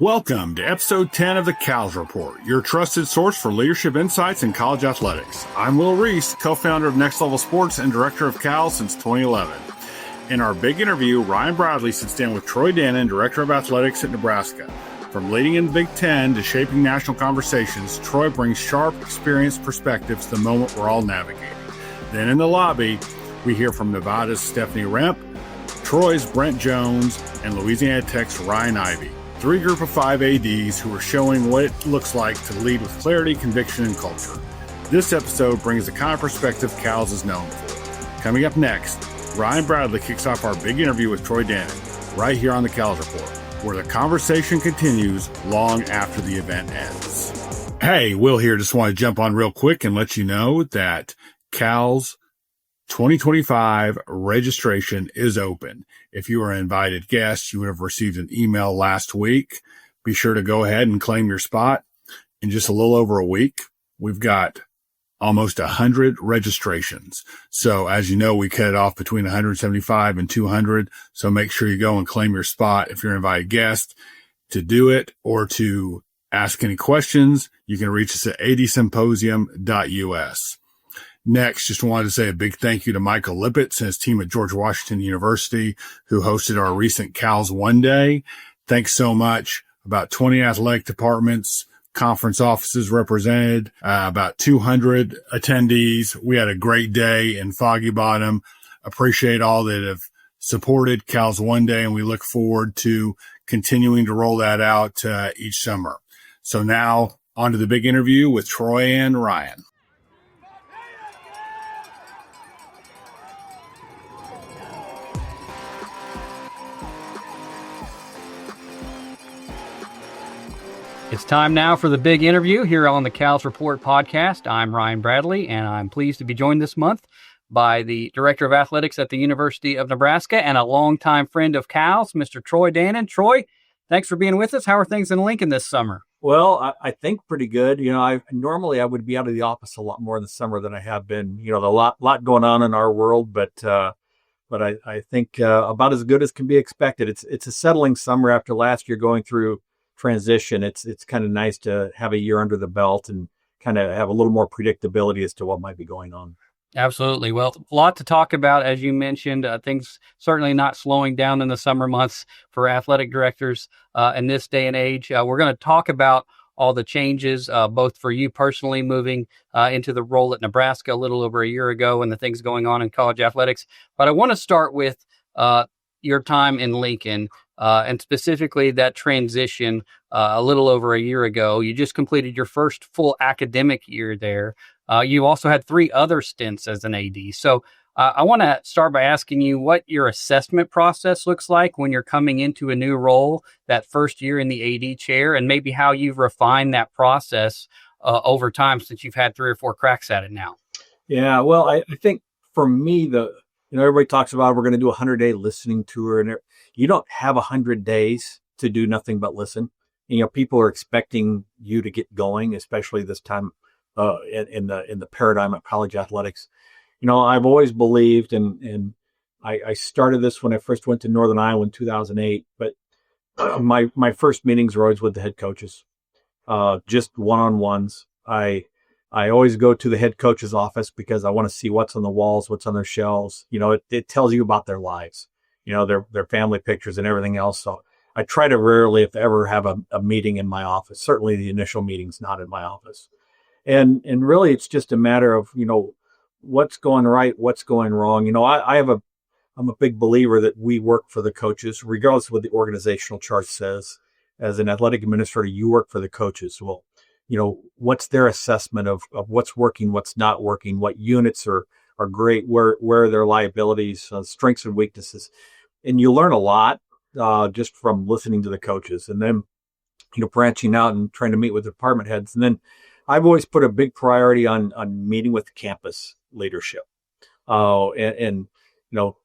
Welcome to episode 10 of the Cals Report, your trusted source for leadership insights in college athletics. I'm Will Reese, co-founder of Next Level Sports and director of Cal since 2011. In our big interview, Ryan Bradley sits down with Troy Dannen, director of athletics at Nebraska. From leading in the Big Ten to shaping national conversations, Troy brings sharp, experienced perspectives to the moment we're all navigating. Then in the lobby, we hear from Nevada's Stephanie Rempe, Troy's Brent Jones, and Louisiana Tech's Ryan Ivey. Three group of five ADs who are showing what it looks like to lead with clarity, conviction, and culture. This episode brings the kind of perspective Cals is known for. Coming up next, Ryan Bradley kicks off our big interview with Troy Dannen, right here on the Cals Report, where the conversation continues long after the event ends. Hey, Will here. Just want to jump on real quick and let you know that Cal's 2025 registration is open. If you are an invited guest, you would have received an email last week. Be sure to go ahead and claim your spot. In just a little over a week, we've got almost 100 registrations. So as you know, we cut it off between 175 and 200. So make sure you go and claim your spot if you're an invited guest. To do it or to ask any questions, you can reach us at adsymposium.us. Next, just wanted to say a big thank you to Michael Lippitz and his team at George Washington University, who hosted our recent Cals One Day. Thanks so much. About 20 athletic departments, conference offices represented, about 200 attendees. We had a great day in Foggy Bottom. Appreciate all that have supported Cals One Day, and we look forward to continuing to roll that out each summer. So now on to the big interview with Troy and Ryan. It's time now for the big interview here on the Cals Report podcast. I'm Ryan Bradley, and I'm pleased to be joined this month by the Director of Athletics at the University of Nebraska and a longtime friend of Cal's, Mr. Troy Dannen. Troy, thanks for being with us. How are things in Lincoln this summer? Well, I think pretty good. You know, I would be out of the office a lot more in the summer than I have been. You know, a lot going on in our world, but I think about as good as can be expected. It's a settling summer after last year going through transition. It's kind of nice to have a year under the belt and kind of have a little more predictability as to what might be going on. Absolutely. Well, a lot to talk about, as you mentioned. Things certainly not slowing down in the summer months for athletic directors in this day and age. We're going to talk about all the changes, both for you personally moving into the role at Nebraska a little over a year ago and the things going on in college athletics. But I want to start with your time in Lincoln. And specifically that transition a little over a year ago. You just completed your first full academic year there. You also had 3 other stints as an AD. So I want to start by asking you what your assessment process looks like when you're coming into a new role that first year in the AD chair, and maybe how you've refined that process over time since you've had 3 or 4 cracks at it now. Yeah, well, I think for me, everybody talks about we're going to do a 100-day listening tour, and you don't have 100 days to do nothing but listen. You know, people are expecting you to get going, especially this time in the paradigm of college athletics. You know, I've always believed, and I started this when I first went to Northern Iowa in 2008. But my first meetings were always with the head coaches, just one-on-ones. I always go to the head coach's office because I want to see what's on the walls, what's on their shelves. You know, it tells you about their lives, you know, their family pictures and everything else. So I try to rarely, if ever, have a meeting in my office. Certainly the initial meeting's not in my office. And really it's just a matter of, you know, what's going right, what's going wrong. You know, I'm a big believer that we work for the coaches, regardless of what the organizational chart says. As an athletic administrator, you work for the coaches. Well, you know, what's their assessment of what's working, what's not working, what units are great, where are their liabilities, strengths and weaknesses. And you learn a lot just from listening to the coaches, and then, you know, branching out and trying to meet with department heads. And then I've always put a big priority on meeting with campus leadership. And you know,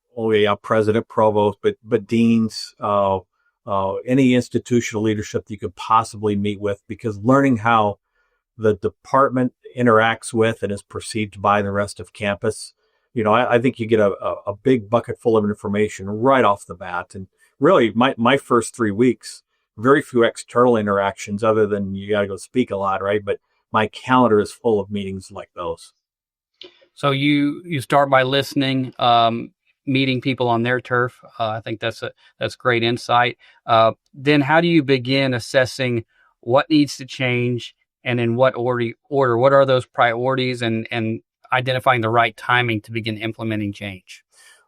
president, provost, but deans, any institutional leadership that you could possibly meet with, because learning how the department interacts with and is perceived by the rest of campus, you know, I think you get a big bucket full of information right off the bat. And really, my first 3 weeks very few external interactions other than you got to go speak a lot, right? But my calendar is full of meetings like those. So you start by listening, meeting people on their turf. I think that's great insight. Then how do you begin assessing what needs to change and in what order? What are those priorities and identifying the right timing to begin implementing change?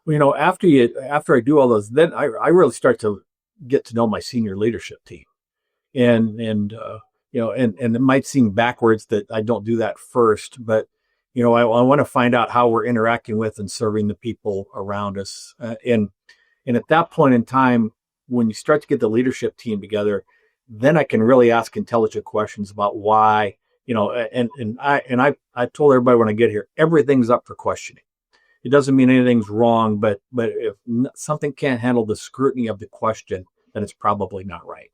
Well, after I do all those, then I really start to get to know my senior leadership team, and it might seem backwards that I don't do that first, but I want to find out how we're interacting with and serving the people around us. And at that point in time, when you start to get the leadership team together, then I can really ask intelligent questions about why, I told everybody when I get here, everything's up for questioning. It doesn't mean anything's wrong, but if something can't handle the scrutiny of the question, then it's probably not right.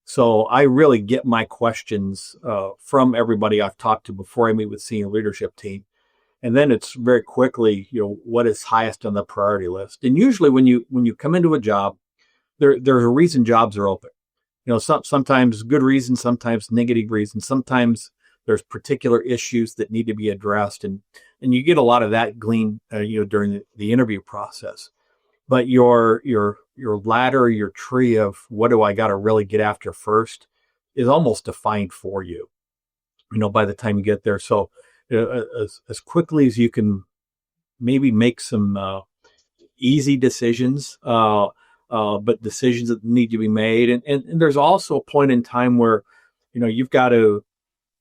So I really get my questions from everybody I've talked to before I meet with senior leadership team. And then it's very quickly, what is highest on the priority list. And usually when you come into a job, there's a reason jobs are open. Sometimes good reasons, sometimes negative reasons, sometimes there's particular issues that need to be addressed. And you get a lot of that gleaned, during the interview process. But your ladder, your tree of what do I got to really get after first is almost defined for you, by the time you get there. So as quickly as you can maybe make some easy decisions, but decisions that need to be made. And there's also a point in time where,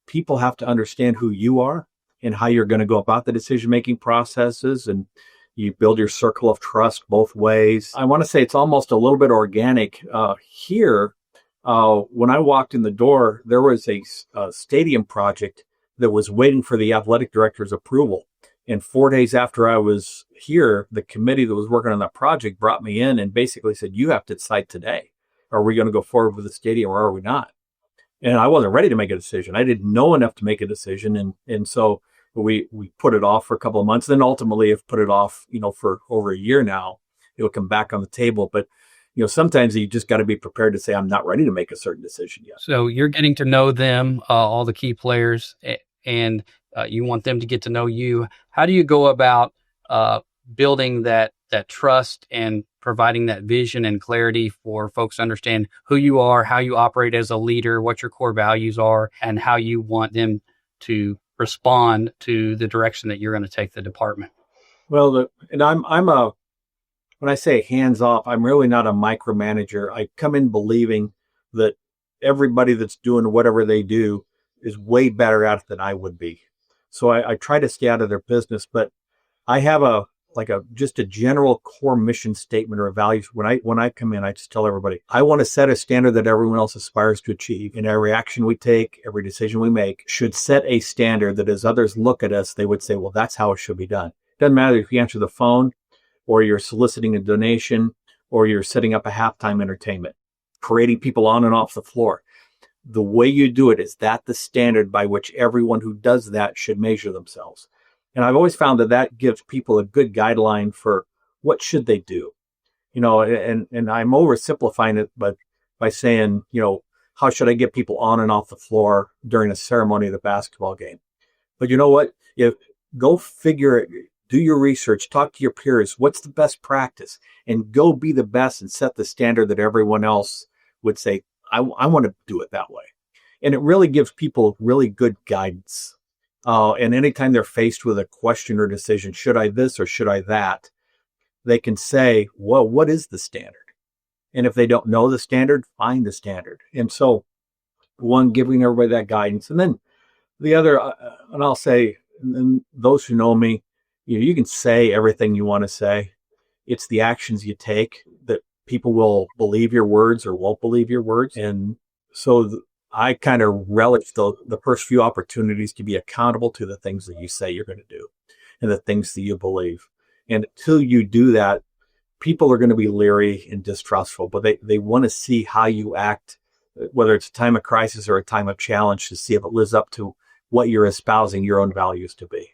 people have to understand who you are and how you're going to go about the decision-making processes, and you build your circle of trust both ways. I want to say it's almost a little bit organic. Here, when I walked in the door, there was a stadium project that was waiting for the athletic director's approval. And 4 days after I was here, the committee that was working on that project brought me in and basically said, you have to decide today. Are we going to go forward with the stadium or are we not? And I wasn't ready to make a decision. I didn't know enough to make a decision. And so we put it off for a couple of months, then ultimately have put it off, for over a year now. It'll come back on the table. But, sometimes you just got to be prepared to say, I'm not ready to make a certain decision yet. So you're getting to know them, all the key players, and you want them to get to know you. How do you go about building that trust and providing that vision and clarity for folks to understand who you are, how you operate as a leader, what your core values are, and how you want them to respond to the direction that you're going to take the department? Well, when I say hands off, I'm really not a micromanager. I come in believing that everybody that's doing whatever they do is way better at it than I would be. So I try to stay out of their business, but I have just a general core mission statement or values. When I come in, I just tell everybody, I want to set a standard that everyone else aspires to achieve. And every action we take, every decision we make should set a standard that as others look at us, they would say, well, that's how it should be done. It doesn't matter if you answer the phone or you're soliciting a donation or you're setting up a halftime entertainment, parading people on and off the floor. The way you do it is that the standard by which everyone who does that should measure themselves. And I've always found that gives people a good guideline for what should they do. And I'm oversimplifying it, but by saying, how should I get people on and off the floor during a ceremony of the basketball game? But you know what? Go figure it, do your research, talk to your peers. What's the best practice? And go be the best and set the standard that everyone else would say, I want to do it that way. And it really gives people really good guidance. And anytime they're faced with a question or decision, should I this or should I that, they can say, well, what is the standard? And if they don't know the standard, find the standard. And so one, giving everybody that guidance. And then the other, and I'll say, and those who know me, you can say everything you want to say. It's the actions you take that people will believe your words or won't believe your words. And so I kind of relish the first few opportunities to be accountable to the things that you say you're going to do and the things that you believe. And until you do that, people are going to be leery and distrustful, but they want to see how you act, whether it's a time of crisis or a time of challenge, to see if it lives up to what you're espousing your own values to be.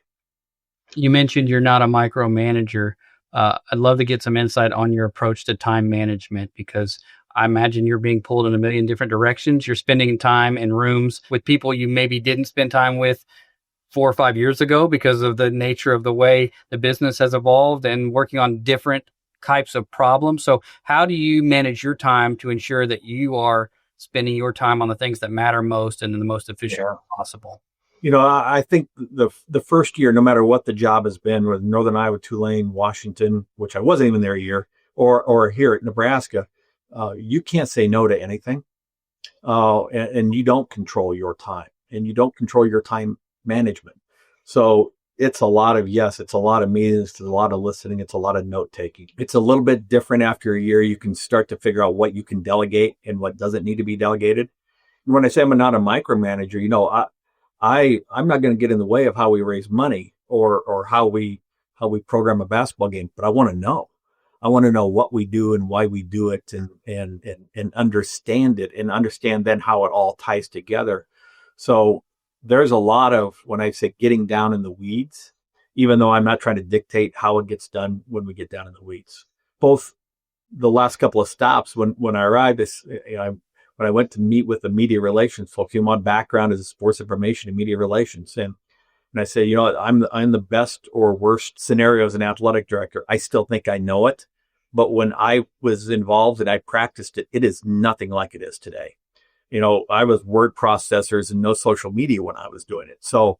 You mentioned you're not a micromanager. I'd love to get some insight on your approach to time management, because I imagine you're being pulled in a million different directions. You're spending time in rooms with people you maybe didn't spend time with 4 or 5 years ago because of the nature of the way the business has evolved and working on different types of problems. So how do you manage your time to ensure that you are spending your time on the things that matter most and in the most efficient way possible? I think the first year, no matter what the job has been, with Northern Iowa, Tulane, Washington, which I wasn't even there a year, or here at Nebraska, you can't say no to anything, and you don't control your time, and you don't control your time management. So it's a lot of yes, it's a lot of meetings, it's a lot of listening, it's a lot of note taking. It's a little bit different after a year. You can start to figure out what you can delegate and what doesn't need to be delegated. And when I say I'm not a micromanager, I'm not going to get in the way of how we raise money or how we program a basketball game, but I want to know. I want to know what we do and why we do it and understand it and understand then how it all ties together. So there's a lot of, when I say getting down in the weeds, even though I'm not trying to dictate how it gets done when we get down in the weeds. Both the last couple of stops when I arrived, when I went to meet with the media relations folks, my background is sports information and media relations. And I say, I'm the best or worst scenario as an athletic director. I still think I know it. But when I was involved and I practiced it, it is nothing like it is today. I was word processors and no social media when I was doing it. So,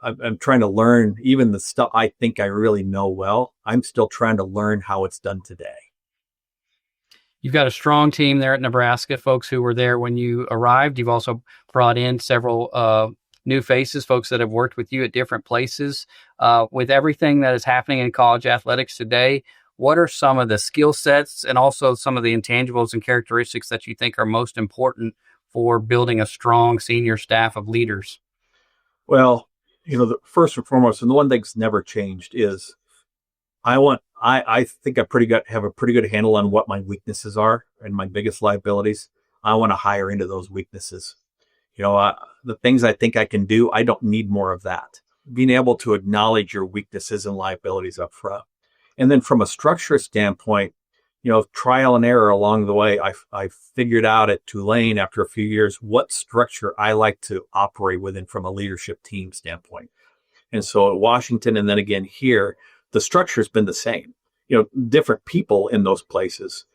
I'm trying to learn even the stuff I think I really know well. I'm still trying to learn how it's done today. You've got a strong team there at Nebraska, folks who were there when you arrived. You've also brought in several new faces, folks that have worked with you at different places. With everything that is happening in college athletics today, what are some of the skill sets and also some of the intangibles and characteristics that you think are most important for building a strong senior staff of leaders? Well, the first and foremost, and the one thing's never changed is I think have a pretty good handle on what my weaknesses are and my biggest liabilities. I want to hire into those weaknesses. The things I think I can do, I don't need more of that. Being able to acknowledge your weaknesses and liabilities up front. And then from a structure standpoint, trial and error along the way, I figured out at Tulane after a few years what structure I like to operate within from a leadership team standpoint. And so at Washington and then again here, the structure has been the same. Different people in those places,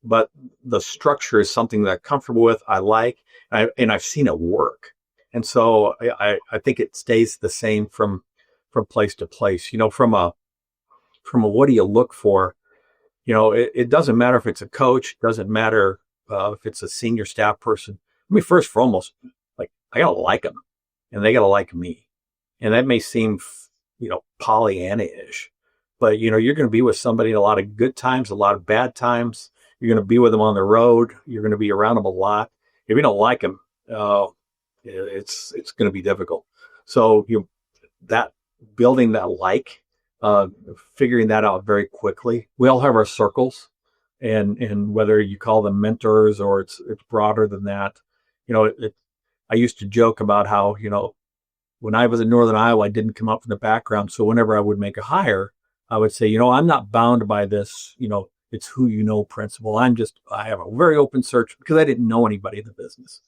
but the structure is something that I'm comfortable with. I like, and I've seen it work. And so I think it stays the same from place to place. From a what do you look for? It doesn't matter if it's a coach, doesn't matter if it's a senior staff person. First and foremost, I gotta like them, and they gotta like me. And that may seem, Pollyanna-ish, but you're going to be with somebody in a lot of good times, a lot of bad times. You're going to be with them on the road. You're going to be around them a lot. If you don't like them, it's going to be difficult. So that building that figuring that out very quickly. We all have our circles, and whether you call them mentors or it's broader than that. I used to joke about how when I was in Northern Iowa, I didn't come up from the background. So whenever I would make a hire, I would say, I'm not bound by this, it's who you know principle. I have a very open search because I didn't know anybody in the business.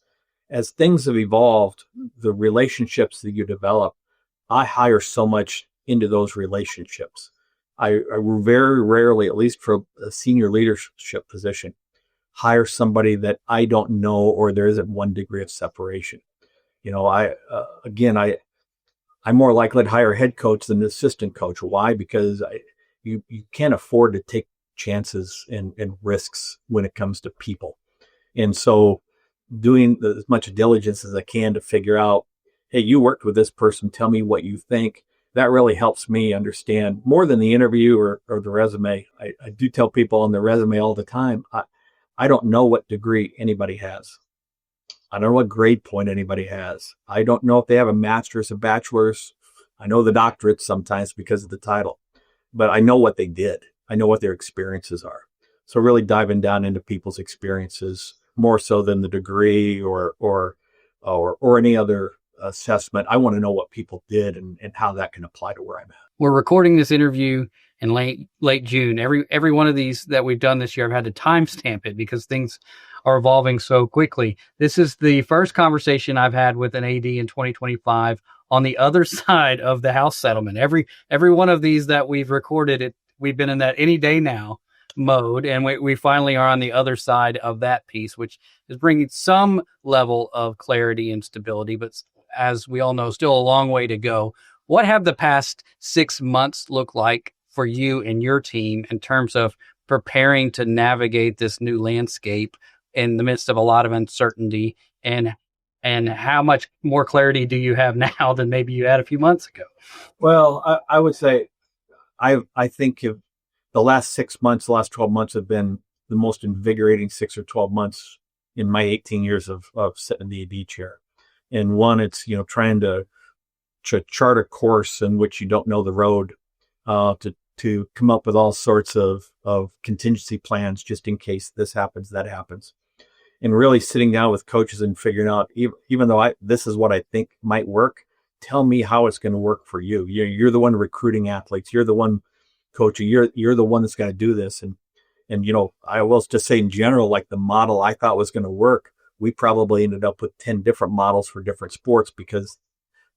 As things have evolved, the relationships that you develop, I hire so much into those relationships. I very rarely, at least for a senior leadership position, hire somebody that I don't know or there isn't one degree of separation. I'm more likely to hire a head coach than an assistant coach. Why? Because you can't afford to take chances and risks when it comes to people. And so doing as much diligence as I can to figure out, hey, you worked with this person, tell me what you think. That really helps me understand more than the interview or the resume. I do tell people on the resume all the time, I don't know what degree anybody has. I don't know what grade point anybody has. I don't know if they have a master's, a bachelor's. I know the doctorates sometimes because of the title, but I know what they did. I know what their experiences are. So really diving down into people's experiences more so than the degree or any other assessment. I want to know what people did and how that can apply to where I'm at. We're recording this interview in late June. Every one of these that we've done this year, I've had to timestamp it because things are evolving so quickly. This is the first conversation I've had with an AD in 2025 on the other side of the House settlement. Every one of these that we've recorded, we've been in that any day now mode, and we finally are on the other side of that piece, which is bringing some level of clarity and stability. But as we all know, still a long way to go. What have the past 6 months looked like for you and your team in terms of preparing to navigate this new landscape in the midst of a lot of uncertainty? And how much more clarity do you have now than maybe you had a few months ago? Well, I would say I think if the last 6 months, the last 12 months have been the most invigorating 6 or 12 months in my 18 years of sitting in the AD chair. And one, it's, trying to chart a course in which you don't know the road, to come up with all sorts of contingency plans just in case this happens, that happens. And really sitting down with coaches and figuring out, even though this is what I think might work, tell me how it's going to work for you. You're the one recruiting athletes. You're the one coaching. You're the one that's going to do this. And I will just say in general, like the model I thought was going to work, we probably ended up with 10 different models for different sports because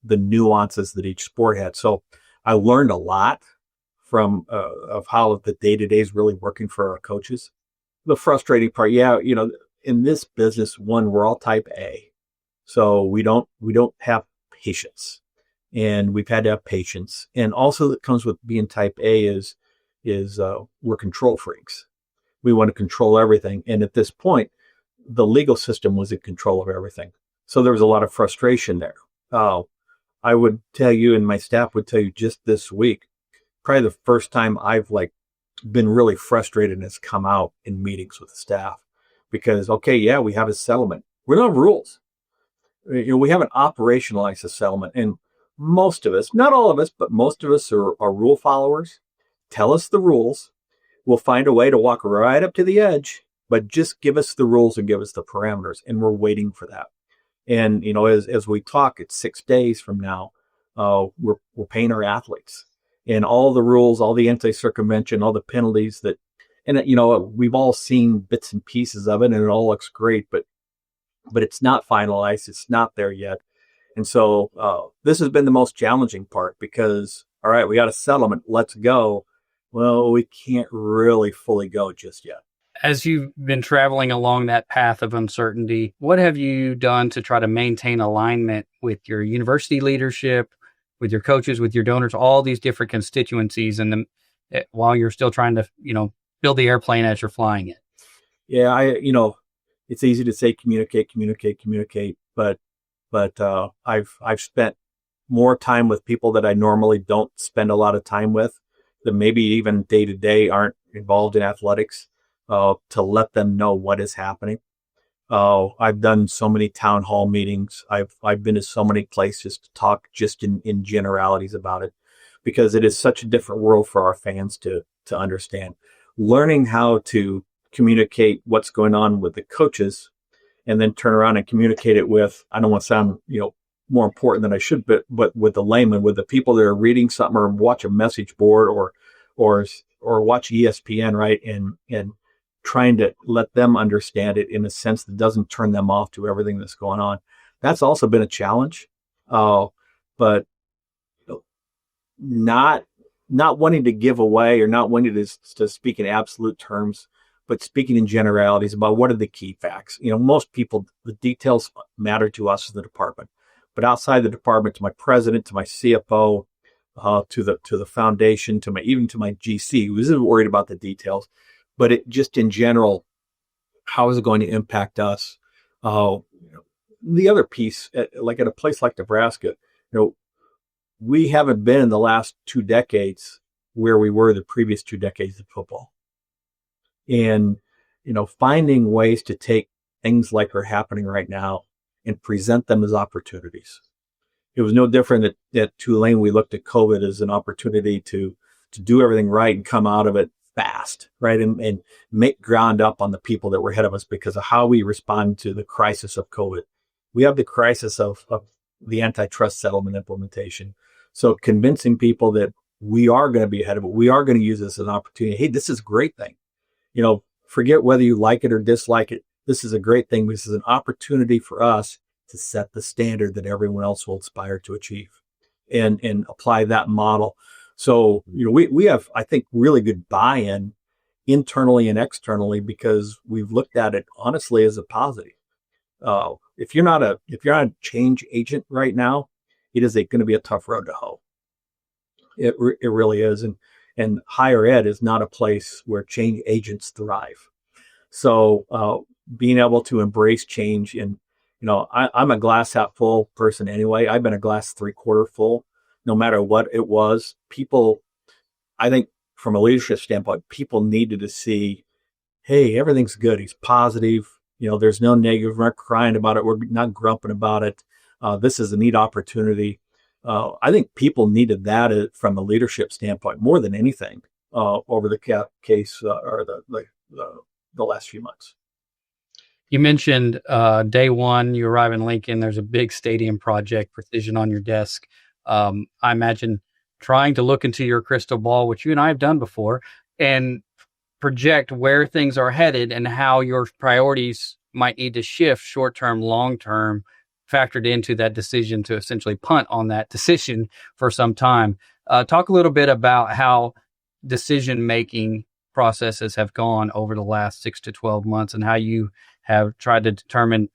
the nuances that each sport had. So I learned a lot from of how the day-to-day is really working for our coaches. The frustrating part, in this business, we're all type A. So we don't have patience, and we've had to have patience. And also that comes with being type A is we're control freaks. We want to control everything. And at this point, the legal system was in control of everything. So there was a lot of frustration there. I would tell you, and my staff would tell you just this week, probably the first time I've been really frustrated and has come out in meetings with the staff because, we have a settlement. We don't have rules. We haven't operationalized the settlement. And most of us, not all of us, but most of us are rule followers. Tell us the rules. We'll find a way to walk right up to the edge, but just give us the rules and give us the parameters. And we're waiting for that. And, as we talk, it's 6 days from now, we're paying our athletes and all the rules, all the anti-circumvention, all the penalties we've all seen bits and pieces of it and it all looks great, but it's not finalized. It's not there yet. And so, this has been the most challenging part because, all right, we got a settlement. Let's go. Well, we can't really fully go just yet. As you've been traveling along that path of uncertainty, what have you done to try to maintain alignment with your university leadership, with your coaches, with your donors, all these different constituencies, and while you're still trying to, build the airplane as you're flying it? Yeah, it's easy to say communicate, but I've spent more time with people that I normally don't spend a lot of time with, that maybe even day to day aren't involved in athletics. To let them know what is happening. I've done so many town hall meetings. I've been to so many places to talk just in generalities about it, because it is such a different world for our fans to understand. Learning how to communicate what's going on with the coaches and then turn around and communicate it with, I don't want to sound, more important than I should, but with the layman, with the people that are reading something or watch a message board or watch ESPN, right? And trying to let them understand it in a sense that doesn't turn them off to everything that's going on. That's also been a challenge. But not wanting to give away or not wanting to speak in absolute terms, but speaking in generalities about what are the key facts. Most people, the details matter to us as the department, but outside the department, to my president, to my CFO, to the foundation, even to my GC, who isn't worried about the details, but it just in general, how is it going to impact us? The other piece, like at a place like Nebraska, we haven't been in the last 2 decades where we were the previous 2 decades of football. And, finding ways to take things like are happening right now and present them as opportunities. It was no different at Tulane. We looked at COVID as an opportunity to do everything right and come out of it fast, right? And make ground up on the people that were ahead of us because of how we respond to the crisis of COVID. We have the crisis of the antitrust settlement implementation. So convincing people that we are going to be ahead of it. We are going to use this as an opportunity. Hey, this is a great thing. Forget whether you like it or dislike it. This is a great thing. This is an opportunity for us to set the standard that everyone else will aspire to achieve and apply that model. So, we have, I think, really good buy-in internally and externally because we've looked at it honestly as a positive. If you're not a change agent right now, it is going to be a tough road to hoe. It really is. And higher ed is not a place where change agents thrive. So, being able to embrace change and, I'm a glass half full person anyway. I've been a glass 3/4 full, no matter what it was. People, I think from a leadership standpoint, people needed to see, hey, everything's good. He's positive. There's no negative. We're not crying about it. We're not grumping about it. This is a neat opportunity. I think people needed that from a leadership standpoint more than anything over the case or the last few months. You mentioned day one, you arrive in Lincoln. There's a big stadium project, Precision, on your desk. I imagine trying to look into your crystal ball, which you and I have done before, and project where things are headed and how your priorities might need to shift short-term, long-term, factored into that decision to essentially punt on that decision for some time. Talk a little bit about how decision-making processes have gone over the last 6 to 12 months and how you have tried to determine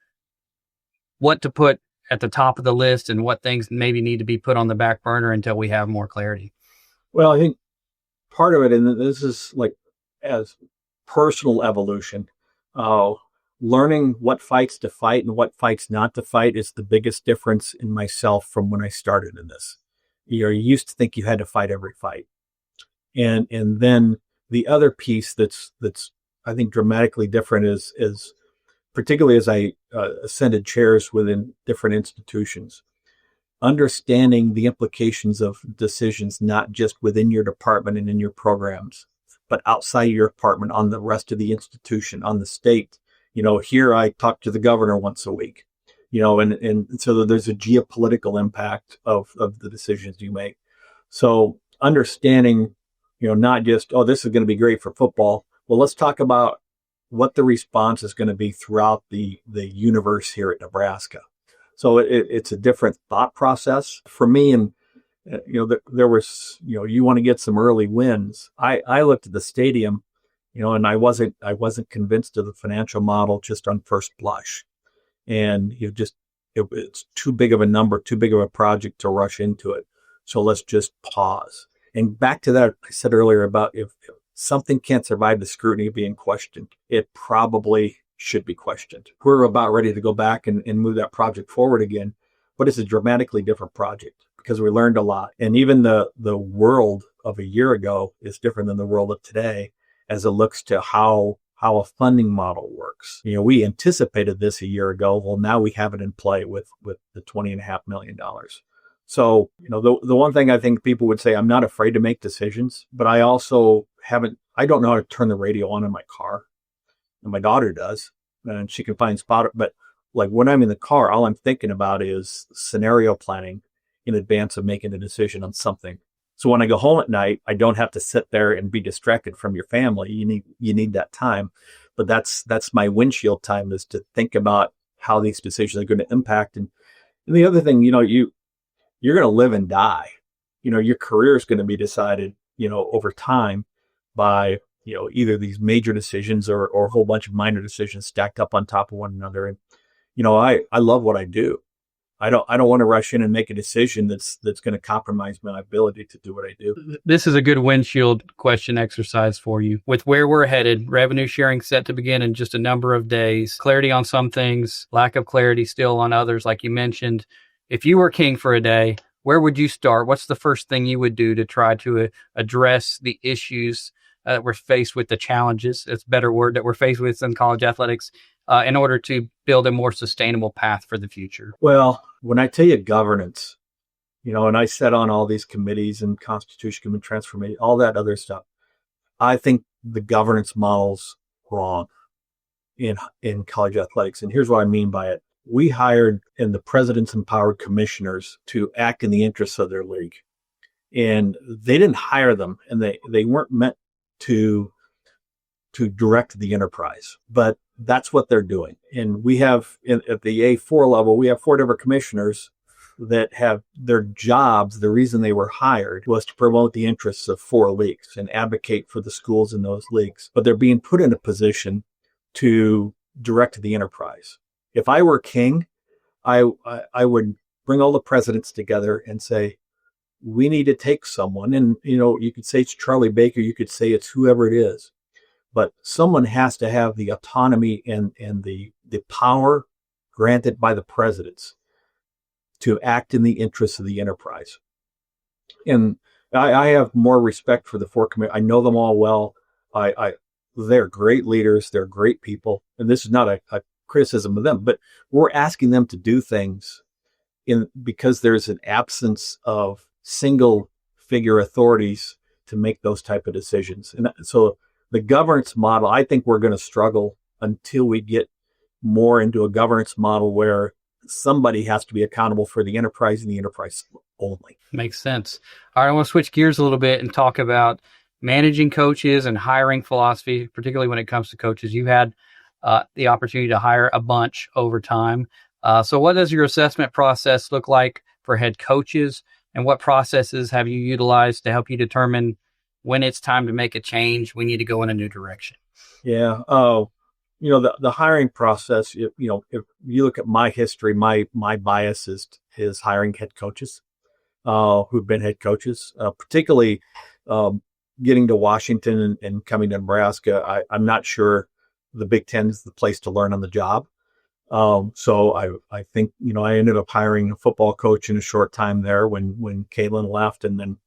what to put at the top of the list and what things maybe need to be put on the back burner until we have more clarity. Well, I think part of it, and this is like as personal evolution, learning what fights to fight and what fights not to fight is the biggest difference in myself from when I started in this. You used to think you had to fight every fight. And then the other piece that's I think dramatically different is particularly as I ascended chairs within different institutions, understanding the implications of decisions, not just within your department and in your programs, but outside your department, on the rest of the institution, on the state. Here I talk to the governor once a week, and so there's a geopolitical impact of the decisions you make. So understanding, not just, oh, this is going to be great for football. Well, let's talk about what the response is going to be throughout the universe here at Nebraska. So it's a different thought process for me. And, there was, you want to get some early wins. I looked at the stadium, and I wasn't convinced of the financial model just on first blush. And it's too big of a number, too big of a project to rush into it. So let's just pause. And back to that, I said earlier about if something can't survive the scrutiny of being questioned, it probably should be questioned. We're about ready to go back and move that project forward again, but it's a dramatically different project because we learned a lot. And even the world of a year ago is different than the world of today as it looks to how a funding model works. We anticipated this a year ago. Well, now we have it in play with the $20.5 million. So, the one thing I think people would say, I'm not afraid to make decisions, but I also I don't know how to turn the radio on in my car. And my daughter does, and she can find spot. But like when I'm in the car, all I'm thinking about is scenario planning in advance of making a decision on something. So when I go home at night, I don't have to sit there and be distracted from your family. You need that time. But that's my windshield time, is to think about how these decisions are going to impact. And the other thing, you're going to live and die. Your career is going to be decided, over time by, either these major decisions or a whole bunch of minor decisions stacked up on top of one another. And, I love what I do. I don't want to rush in and make a decision that's going to compromise my ability to do what I do. This is a good windshield question exercise for you. With where we're headed, revenue sharing set to begin in just a number of days, clarity on some things, lack of clarity still on others, like you mentioned. If you were king for a day, where would you start? What's the first thing you would do to try to address the issues that we're faced with, the challenges, it's a better word, that we're faced with in college athletics, in order to build a more sustainable path for the future? Well, when I tell you governance, and I sat on all these committees and Constitution Committee, Transformation, all that other stuff, I think the governance model's wrong in college athletics. And here's what I mean by it. We hired, and the presidents empowered commissioners to act in the interests of their league. and they didn't hire them, and they weren't meant to direct the enterprise, but that's what they're doing. And we have at the A4 level, we have 4 different commissioners that have their jobs. The reason they were hired was to promote the interests of 4 leagues and advocate for the schools in those leagues. But they're being put in a position to direct the enterprise. If I were king, I would bring all the presidents together and say, we need to take someone. And, you could say it's Charlie Baker. You could say it's whoever it is. But someone has to have the autonomy and the power granted by the presidents to act in the interests of the enterprise. And I have more respect for the 4 committees. I know them all well. They're great leaders. They're great people. And this is not a criticism of them, but we're asking them to do things because there's an absence of single figure authorities to make those type of decisions. And so the governance model, I think we're going to struggle until we get more into a governance model where somebody has to be accountable for the enterprise and the enterprise only. Makes sense. All right, I want to switch gears a little bit and talk about managing coaches and hiring philosophy, particularly when it comes to coaches. You had the opportunity to hire a bunch over time. So what does your assessment process look like for head coaches, and what processes have you utilized to help you determine when it's time to make a change, we need to go in a new direction? Yeah. The hiring process, if you look at my history, my bias is hiring head coaches who've been head coaches, particularly getting to Washington and coming to Nebraska. I'm not sure the Big Ten is the place to learn on the job. So I think, I ended up hiring a football coach in a short time there when Caitlin left, and then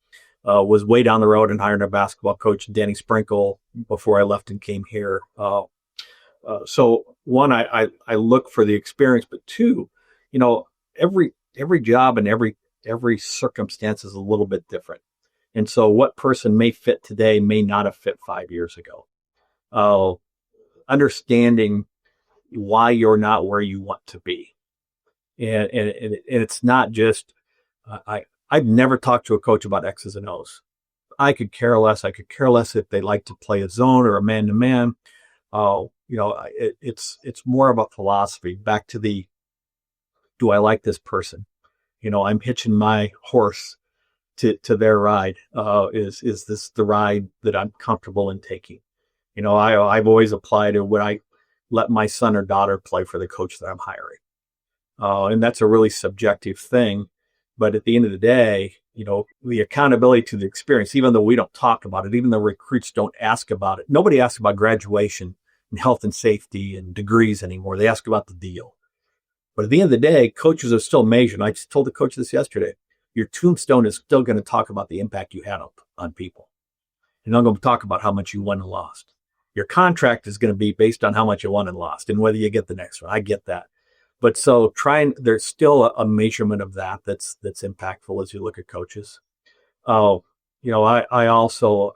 was way down the road and hired a basketball coach, Danny Sprinkle, before I left and came here. So one, I look for the experience, but two, every job and every circumstance is a little bit different. And so what person may fit today may not have fit 5 years ago. Understanding why you're not where you want to be. And it's not just, I've never talked to a coach about X's and O's. I could care less. I could care less if they like to play a zone or a man-to-man. It's more about philosophy. Back to do I like this person? I'm hitching my horse to their ride. Is this the ride that I'm comfortable in taking? I've always applied to would I let my son or daughter play for the coach that I'm hiring? And that's a really subjective thing. But at the end of the day, the accountability to the experience, even though we don't talk about it, even though recruits don't ask about it, nobody asks about graduation and health and safety and degrees anymore. They ask about the deal. But at the end of the day, coaches are still measured. I just told the coach this yesterday. Your tombstone is still going to talk about the impact you had on people. You're not going to talk about how much you won and lost. Your contract is going to be based on how much you won and lost and whether you get the next one. I get that. But so there's still a measurement of that's impactful as you look at coaches. I also,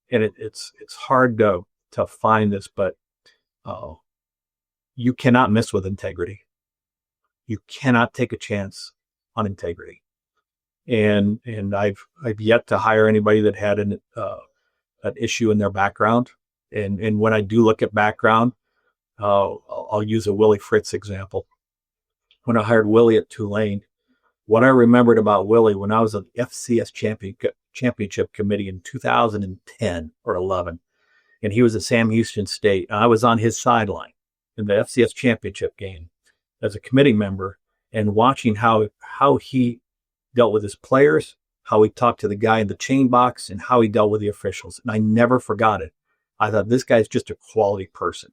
and it's hard to find this, but you cannot miss with integrity. You cannot take a chance on integrity. And I've yet to hire anybody that had an issue in their background. And when I do look at background, I'll use a Willie Fritz example. When I hired Willie at Tulane, what I remembered about Willie when I was on the FCS championship committee in 2010 or 11, and he was at Sam Houston State, and I was on his sideline in the FCS championship game as a committee member, and watching how he dealt with his players, how he talked to the guy in the chain box, and how he dealt with the officials. And I never forgot it. I thought, this guy's just a quality person.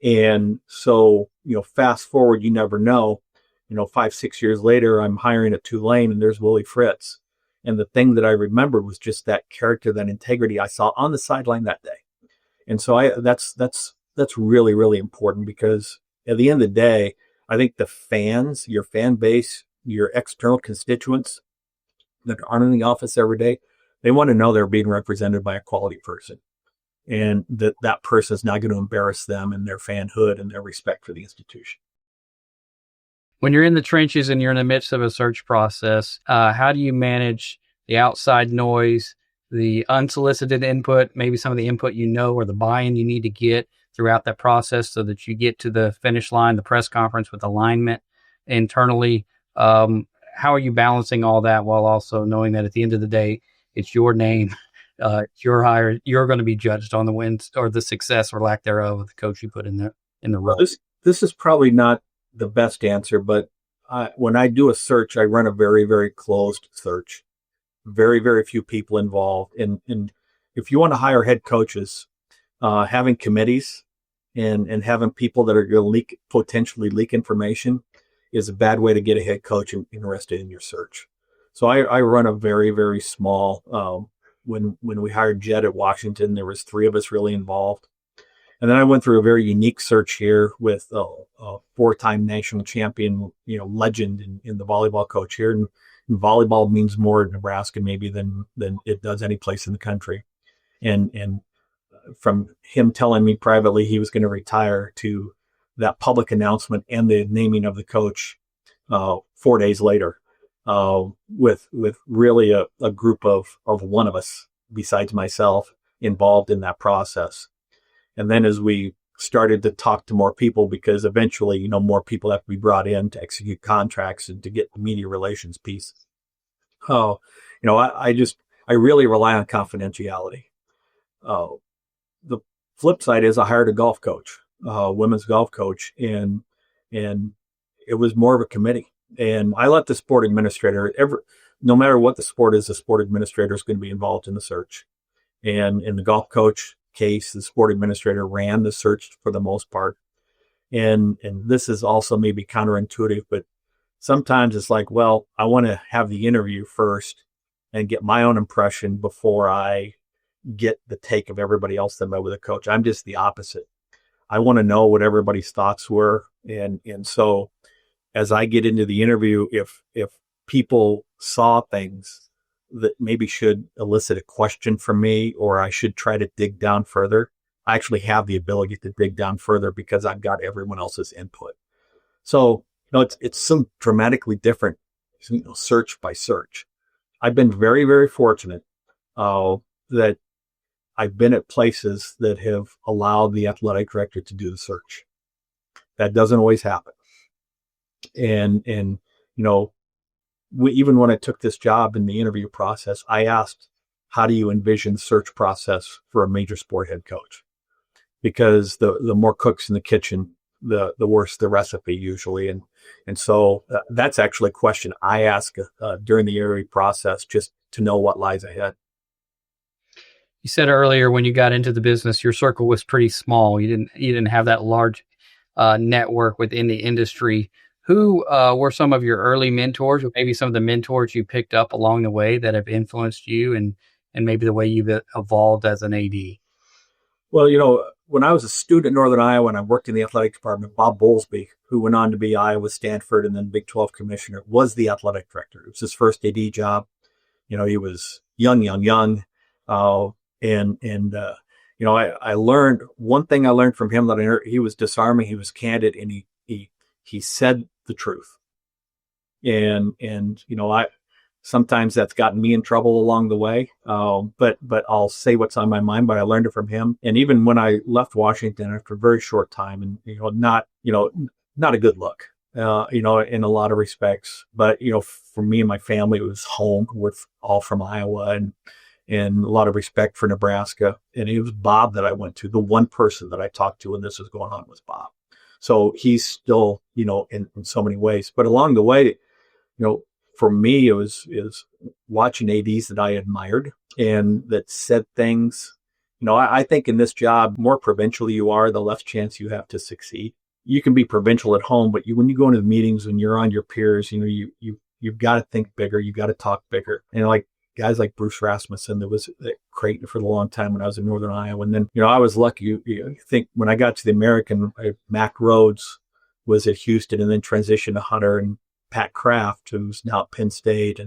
And so, fast forward, you never know, 5-6 years later, I'm hiring at Tulane and there's Willie Fritz. And the thing that I remembered was just that character, that integrity I saw on the sideline that day. And so that's really, really important, because at the end of the day, I think the fans, your fan base, your external constituents that aren't in the office every day, they want to know they're being represented by a quality person. And that person is not going to embarrass them and their fanhood and their respect for the institution. When you're in the trenches and you're in the midst of a search process, how do you manage the outside noise, the unsolicited input, maybe some of the input or the buy-in you need to get throughout that process so that you get to the finish line, the press conference with alignment internally. How are you balancing all that while also knowing that at the end of the day, it's your name, it's your hire, you're going to be judged on the wins or the success or lack thereof of the coach you put in the role? Well, this is probably not the best answer, but when I do a search, I run a very, very closed search. Very, very few people involved. And if you want to hire head coaches, having committees and having people that are going to potentially leak information is a bad way to get a head coach interested in your search. So I run a very, very small, when we hired Jed at Washington, there was 3 of us really involved. And then I went through a very unique search here with a 4-time national champion, legend in the volleyball coach here. And volleyball means more in Nebraska maybe than it does any place in the country. And from him telling me privately he was going to retire to that public announcement and the naming of the coach 4 days later, with really a group of one of us besides myself involved in that process. And then as we started to talk to more people, because eventually, more people have to be brought in to execute contracts and to get the media relations piece. I really rely on confidentiality. The flip side is I hired a golf coach, women's golf coach, and it was more of a committee. And I let the sport administrator, no matter what the sport is, the sport administrator is going to be involved in the search. And in the golf coach case, the sport administrator ran the search for the most part. And this is also maybe counterintuitive, but sometimes it's like, well, I want to have the interview first and get my own impression before I get the take of everybody else that met with a coach. I'm just the opposite. I want to know what everybody's thoughts were. And so as I get into the interview, if people saw things that maybe should elicit a question from me, or I should try to dig down further, I actually have the ability to dig down further because I've got everyone else's input. So, it's some dramatically different, search by search. I've been very, very fortunate that I've been at places that have allowed the athletic director to do the search. That doesn't always happen. And even when I took this job in the interview process, I asked, how do you envision the search process for a major sport head coach? Because the more cooks in the kitchen, the worse the recipe usually. And so that's actually a question I ask during the interview process, just to know what lies ahead. You said earlier when you got into the business, your circle was pretty small. You didn't have that large network within the industry. Who were some of your early mentors, or maybe some of the mentors you picked up along the way that have influenced you and maybe the way you've evolved as an AD? Well, when I was a student in Northern Iowa and I worked in the athletic department, Bob Bowlesby, who went on to be Iowa Stanford and then Big 12 commissioner, was the athletic director. It was his first AD job. He was young. I learned one thing I learned from him that he was disarming, he was candid, and he said the truth. And I sometimes that's gotten me in trouble along the way. But I'll say what's on my mind, but I learned it from him. And even when I left Washington after a very short time, and not a good look, in a lot of respects. But for me and my family, it was home. We're all from Iowa, and a lot of respect for Nebraska. And it was Bob that I went to. The one person that I talked to when this was going on was Bob. So he's still, in so many ways. But along the way, for me, it was watching ADs that I admired and that said things. I think in this job, more provincial you are, the less chance you have to succeed. You can be provincial at home, but when you go into the meetings and you're on your peers, you've got to think bigger. You've got to talk bigger. And like guys like Bruce Rasmussen, that was at Creighton for a long time when I was in Northern Iowa. And then, I was lucky. You think when I got to the American, Mac Rhodes was at Houston and then transitioned to Hunter, and Pat Kraft, who's now at Penn State,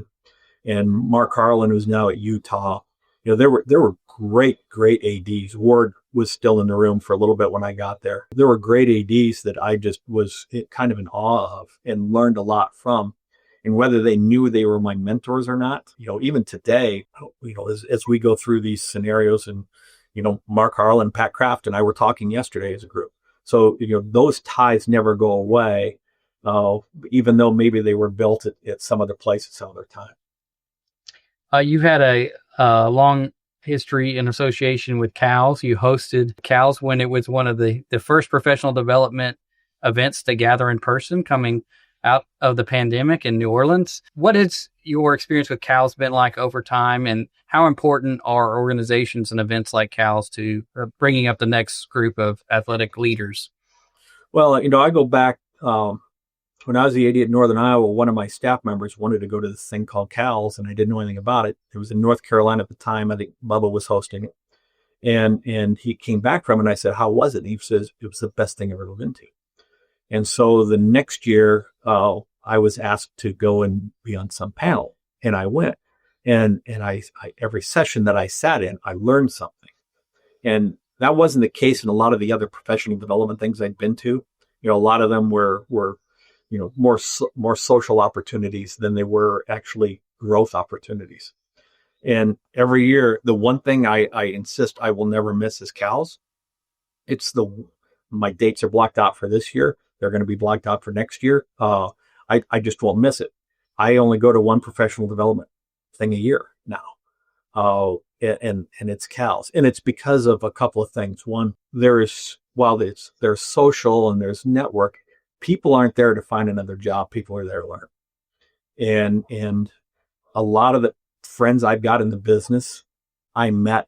and Mark Harlan, who's now at Utah. There were great ADs. Ward was still in the room for a little bit when I got there. There were great ADs that I just was kind of in awe of and learned a lot from. And whether they knew they were my mentors or not, even today, as we go through these scenarios, and, Mark Harlan, Pat Kraft, and I were talking yesterday as a group. So, those ties never go away, even though maybe they were built at some other place at some other time. You've had a long history in association with CALS. You hosted CALS when it was one of the first professional development events to gather in person coming out of the pandemic in New Orleans. What has your experience with CALS been like over time, and how important are organizations and events like CALS to bringing up the next group of athletic leaders? Well, I go back, when I was the AD at Northern Iowa, one of my staff members wanted to go to this thing called CALS, and I didn't know anything about it. It was in North Carolina at the time. I think Bubba was hosting it. And he came back from it, and I said, how was it? And he says, it was the best thing I've ever been to. And so the next year, I was asked to go and be on some panel, and I went. And I every session that I sat in, I learned something. And that wasn't the case in a lot of the other professional development things I'd been to. A lot of them were more social opportunities than they were actually growth opportunities. And every year, the one thing I insist I will never miss is CALS. My dates are blocked out for this year. They're going to be blocked out for next year. I just won't miss it. I only go to one professional development thing a year now. And it's CALS. And it's because of a couple of things. One, there's social and there's network. People aren't there to find another job. People are there to learn. And a lot of the friends I've got in the business, I met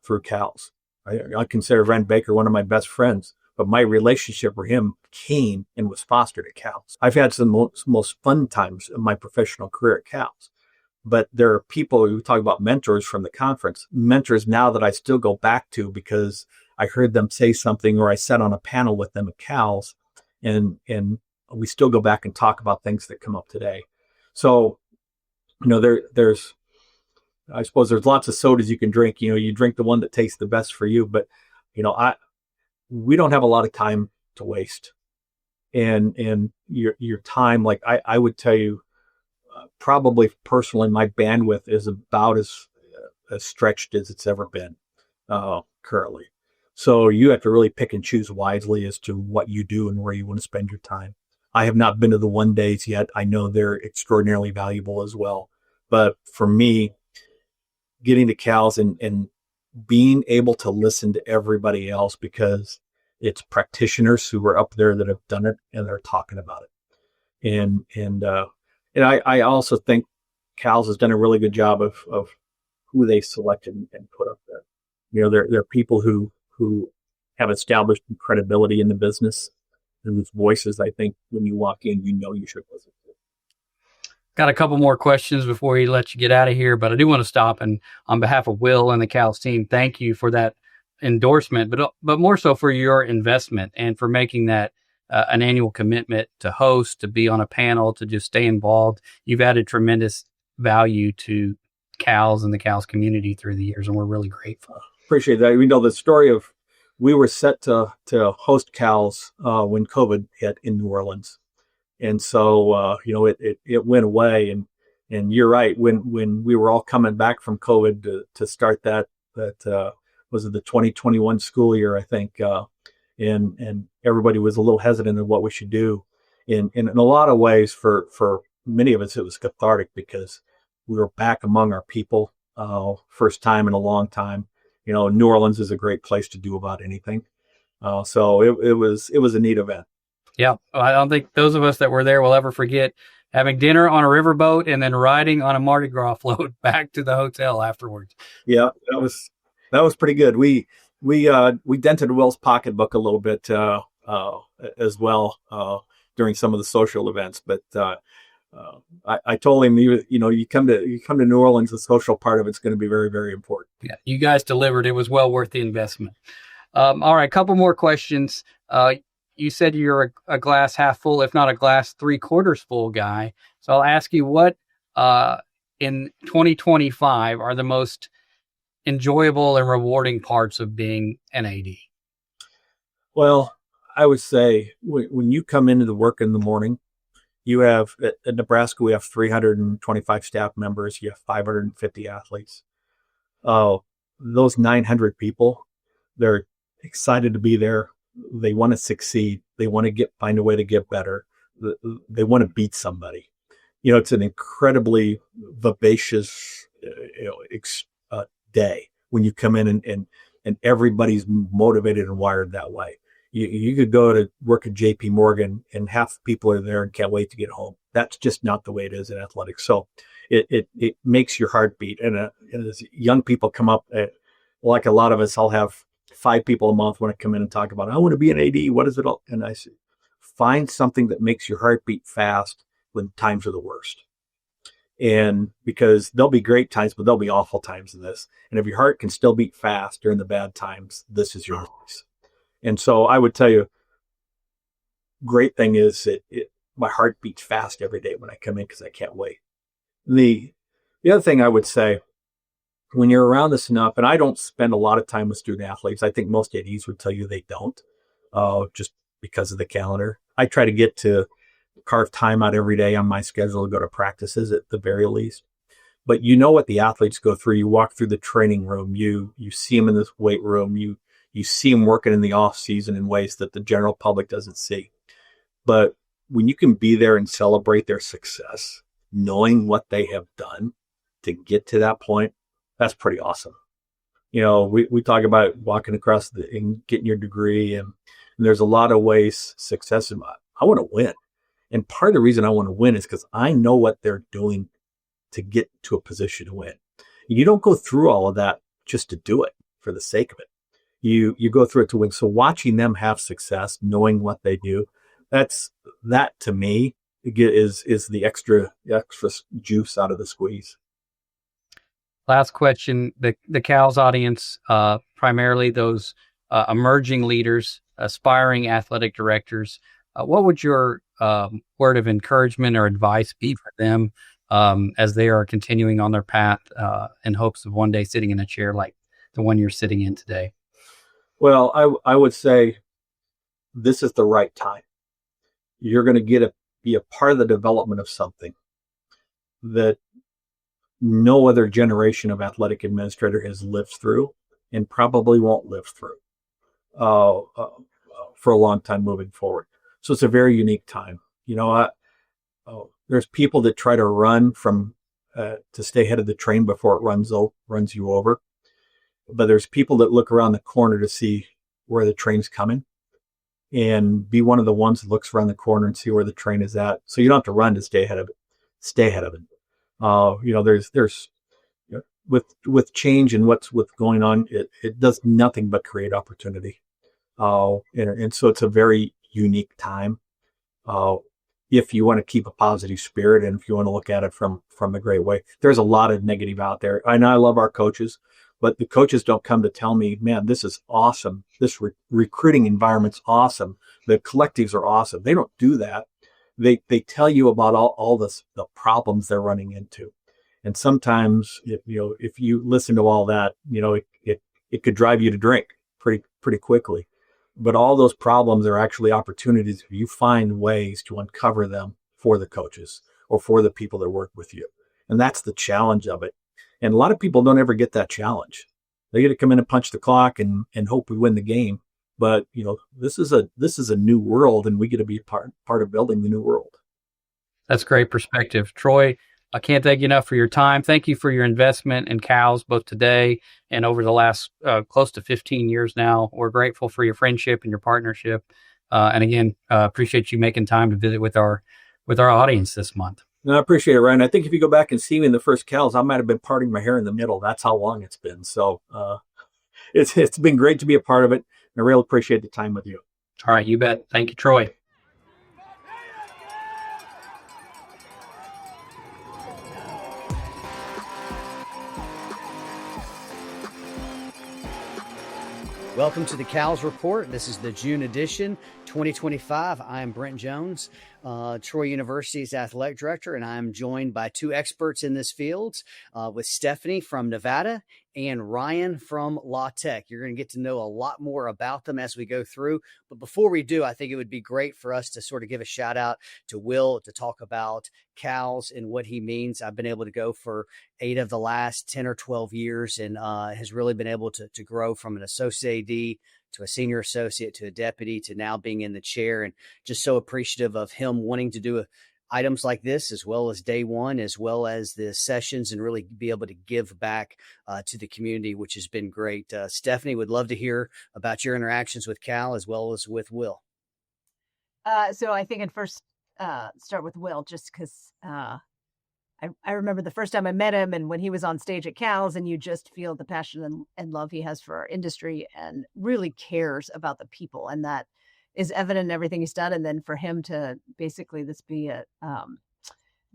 through CALS. I consider Ren Baker one of my best friends, but my relationship with him came and was fostered at CALS. I've had some most fun times in my professional career at CALS. But there are people who talk about mentors from the conference, mentors now that I still go back to because I heard them say something, or I sat on a panel with them at CALS. And we still go back and talk about things that come up today. So, there's I suppose there's lots of sodas you can drink. You drink the one that tastes the best for you. But, we don't have a lot of time to waste. And your time, like I would tell you, probably personally, my bandwidth is about as stretched as it's ever been currently. So you have to really pick and choose wisely as to what you do and where you want to spend your time. I have not been to the one days yet. I know they're extraordinarily valuable as well. But for me, getting to CALS and being able to listen to everybody else, because it's practitioners who are up there that have done it and they're talking about it. And I also think CALS has done a really good job of who they selected and put up there. They're people who have established credibility in the business, whose voices, I think, when you walk in, you should listen to. Got a couple more questions before we let you get out of here, but I do want to stop and, on behalf of Will and the CALS team, thank you for that endorsement, but more so for your investment and for making that an annual commitment to host, to be on a panel, to just stay involved. You've added tremendous value to CALS and the CALS community through the years, and we're really grateful. Appreciate that. The story of, we were set to host CALS when COVID hit in New Orleans. And so, it went away. And you're right. When we were all coming back from COVID to start that was it the 2021 school year, I think. And everybody was a little hesitant of what we should do. In a lot of ways, for many of us, it was cathartic because we were back among our people, first time in a long time. New Orleans is a great place to do about anything. So it was a neat event. Yeah. I don't think those of us that were there will ever forget having dinner on a riverboat and then riding on a Mardi Gras float back to the hotel afterwards. Yeah, that was pretty good. We dented Will's pocketbook a little bit as well during some of the social events, but I told him, you come to New Orleans, the social part of it's going to be very, very important. Yeah, you guys delivered. It was well worth the investment. All right, a couple more questions. You said you're a glass half full, if not a glass 3/4 full guy. So I'll ask you, what in 2025 are the most enjoyable and rewarding parts of being an AD? Well, I would say when you come into the work in the morning You have at Nebraska, we have 325 staff members. You have 550 athletes. Those 900 people, they're excited to be there. They want to succeed. They want to find a way to get better. They want to beat somebody. It's an incredibly vivacious day when you come in and everybody's motivated and wired that way. You could go to work at JP Morgan and half the people are there and can't wait to get home. That's just not the way it is in athletics. So it makes your heart beat. And as young people come up, like a lot of us, I'll have 5 people a month when I come in and talk about, I want to be an AD. What is it all? And I say, find something that makes your heart beat fast when times are the worst. And because there'll be great times, but there'll be awful times in this. And if your heart can still beat fast during the bad times, this is your place. And so I would tell you, great thing is my heart beats fast every day when I come in because I can't wait. The other thing I would say, when you're around this enough, and I don't spend a lot of time with student athletes. I think most ADs would tell you they don't, just because of the calendar. I try to get to carve time out every day on my schedule to go to practices at the very least. But you know what the athletes go through. You walk through the training room. You see them in this weight room. You see them working in the off season in ways that the general public doesn't see. But when you can be there and celebrate their success, knowing what they have done to get to that point, that's pretty awesome. We talk about walking across and getting your degree, and there's a lot of ways success is. I want to win. And part of the reason I want to win is because I know what they're doing to get to a position to win. You don't go through all of that just to do it for the sake of it. You go through it to win. So watching them have success, knowing what they do, that to me is the extra juice out of the squeeze. Last question, the Cal's audience, primarily those emerging leaders, aspiring athletic directors, what would your word of encouragement or advice be for them as they are continuing on their path in hopes of one day sitting in a chair like the one you're sitting in today? Well, I would say this is the right time. You're going to be a part of the development of something that no other generation of athletic administrator has lived through and probably won't live through for a long time moving forward. So it's a very unique time. There's people that try to run to stay ahead of the train before it runs you over. But there's people that look around the corner to see where the train's coming and be one of the ones that looks around the corner and see where the train is at. So you don't have to run to stay ahead of it. Stay ahead of it. There's with change and what's going on, it does nothing but create opportunity. And so it's a very unique time. If you want to keep a positive spirit and if you want to look at it from a great way, there's a lot of negative out there. I know I love our coaches, but the coaches don't come to tell me, man, this is awesome. This recruiting environment's awesome. The collectives are awesome. They don't do that. They tell you about all the problems they're running into. And sometimes if you listen to all that, it could drive you to drink pretty quickly. But all those problems are actually opportunities if you find ways to uncover them for the coaches or for the people that work with you. And that's the challenge of it. And a lot of people don't ever get that challenge. They get to come in and punch the clock and hope we win the game. But, this is a new world, and we get to be part of building the new world. That's great perspective. Troy, I can't thank you enough for your time. Thank you for your investment in Cal's, both today and over the last close to 15 years now. We're grateful for your friendship and your partnership. And again, appreciate you making time to visit with our audience this month. No, I appreciate it, Ryan. I think if you go back and see me in the first Cal's, I might have been parting my hair in the middle. That's how long it's been. So it's been great to be a part of it. I really appreciate the time with you. All right, you bet. Thank you, Troy. Welcome to the Cal's Report. This is the June edition, 2025. I am Brent Jones, Troy University's athletic director, and I'm joined by two experts in this field with Stephanie from Nevada and Ryan from La Tech. You're going to get to know a lot more about them as we go through. But before we do, I think it would be great for us to sort of give a shout out to Will to talk about CALS and what he means. I've been able to go for 8 of the last 10 or 12 years and has really been able to grow from an associate AD to a senior associate, to a deputy, to now being in the chair, and just so appreciative of him wanting to do items like this, as well as day one, as well as the sessions, and really be able to give back to the community, which has been great. Stephanie, would love to hear about your interactions with Cal as well as with Will. So I think I'd first start with Will, just because I remember the first time I met him and when he was on stage at CALS, and you just feel the passion and love he has for our industry and really cares about the people. And that is evident in everything he's done. And then for him to basically this be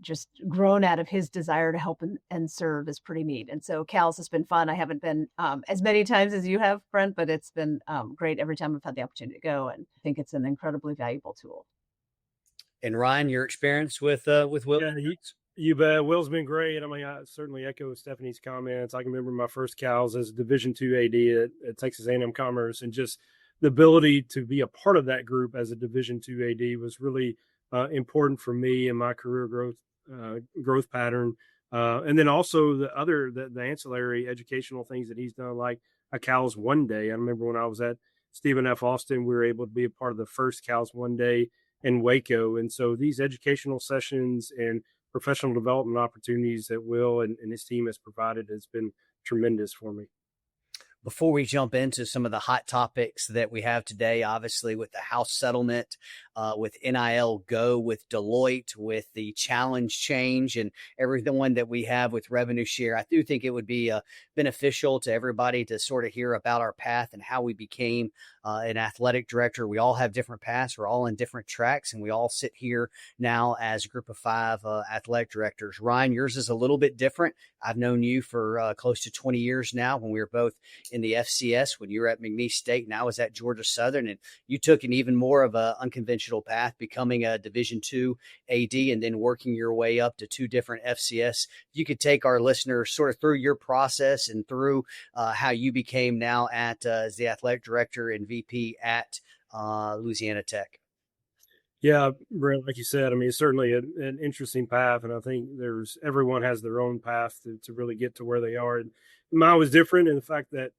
just grown out of his desire to help and serve is pretty neat. And so CALS has been fun. I haven't been as many times as you have, Brent, but it's been great every time I've had the opportunity to go. And I think it's an incredibly valuable tool. And Ryan, your experience with Will? Yeah, you bet. Will's been great. I mean, I certainly echo Stephanie's comments. I can remember my first CALS as a Division II AD at Texas A&M Commerce, and just the ability to be a part of that group as a Division II AD was really important for me and my career growth pattern. And then also the ancillary educational things that he's done, like a CALS One Day. I remember when I was at Stephen F. Austin, we were able to be a part of the first CALS One Day in Waco. And so these educational sessions and professional development opportunities that Will and his team has provided has been tremendous for me. Before we jump into some of the hot topics that we have today, obviously with the House settlement, with NIL Go, with Deloitte, with the challenge change, and everything that we have with revenue share, I do think it would be beneficial to everybody to sort of hear about our path and how we became an athletic director. We all have different paths. We're all in different tracks, and we all sit here now as a group of 5 athletic directors. Ryan, yours is a little bit different. I've known you for close to 20 years now, when we were both in the FCS, when you were at McNeese State, and I was at Georgia Southern, and you took an even more of an unconventional path, becoming a Division II AD and then working your way up to 2 different FCS. You could take our listeners sort of through your process and through how you became now as the athletic director and VP at Louisiana Tech. Yeah, Brent, like you said, I mean, it's certainly an interesting path, and I think everyone has their own path to really get to where they are. And mine was different in the fact that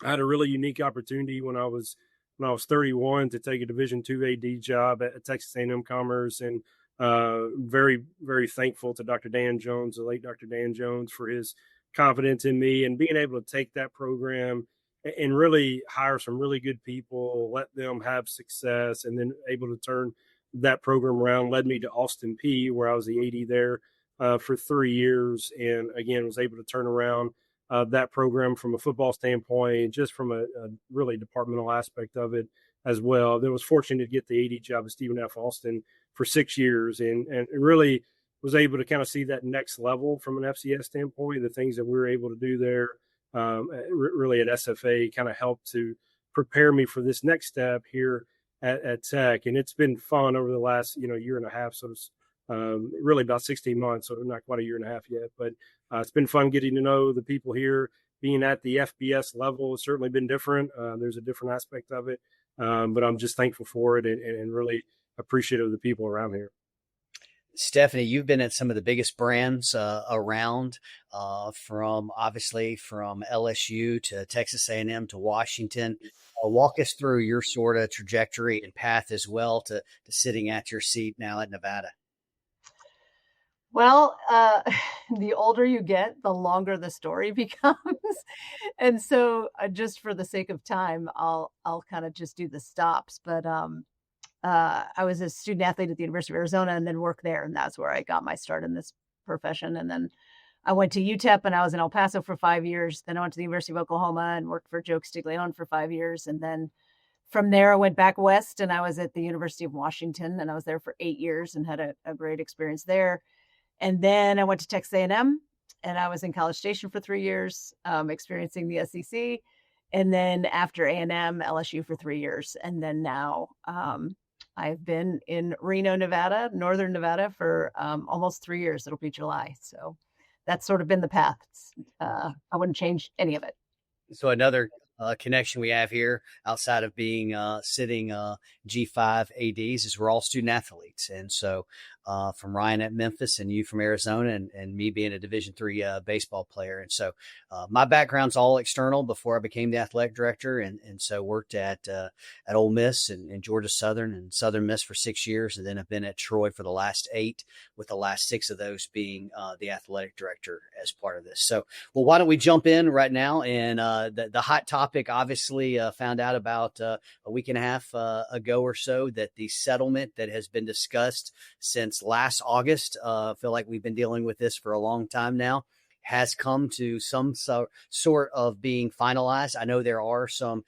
I had a really unique opportunity when I was 31 to take a Division II AD job at Texas A&M Commerce, and very, very thankful to Dr. Dannen Jones, the late Dr. Dannen Jones, for his confidence in me and being able to take that program and really hire some really good people, let them have success, and then able to turn that program around led me to Austin P, where I was the AD there for 3 years, and again was able to turn around that program from a football standpoint, just from a really departmental aspect of it as well. I was fortunate to get the AD job at Stephen F. Austin for 6 years, and really was able to kind of see that next level from an FCS standpoint. The things that we were able to do there really at SFA kind of helped to prepare me for this next step here at Tech. And it's been fun over the last, year and a half. So it's really about 16 months. So not quite a year and a half yet, but it's been fun getting to know the people here. Being at the FBS level has certainly been different. There's a different aspect of it, but I'm just thankful for it and really appreciative of the people around here. Stephanie, you've been at some of the biggest brands around, from LSU to Texas A&M to Washington. Walk us through your sort of trajectory and path as well to sitting at your seat now at Nevada. Well, the older you get, the longer the story becomes. And so just for the sake of time, I'll kind of just do the stops. But I was a student athlete at the University of Arizona and then worked there. And that's where I got my start in this profession. And then I went to UTEP and I was in El Paso for 5 years. Then I went to the University of Oklahoma and worked for Joe Castiglione for 5 years. And then from there, I went back west and I was at the University of Washington and I was there for 8 years and had a great experience there. And then I went to Texas A&M and I was in College Station for 3 years, experiencing the SEC. And then after A&M, LSU for 3 years. And then now I've been in Reno, Nevada, Northern Nevada for almost 3 years. It'll be July. So that's sort of been the path. I wouldn't change any of it. So another connection we have here outside of being sitting G5 ADs is we're all student athletes. And so from Ryan at Memphis and you from Arizona and me being a Division III baseball player. And so my background's all external before I became the athletic director. And so worked at Ole Miss and Georgia Southern and Southern Miss for 6 years. And then I've been at Troy for the last 8, with the last 6 of those being the athletic director as part of this. So, well, why don't we jump in right now? And the hot topic, obviously found out about a week and a half ago or so, that the settlement that has been discussed since last August, feel like we've been dealing with this for a long time now, has come to some sort of being finalized. I know there are some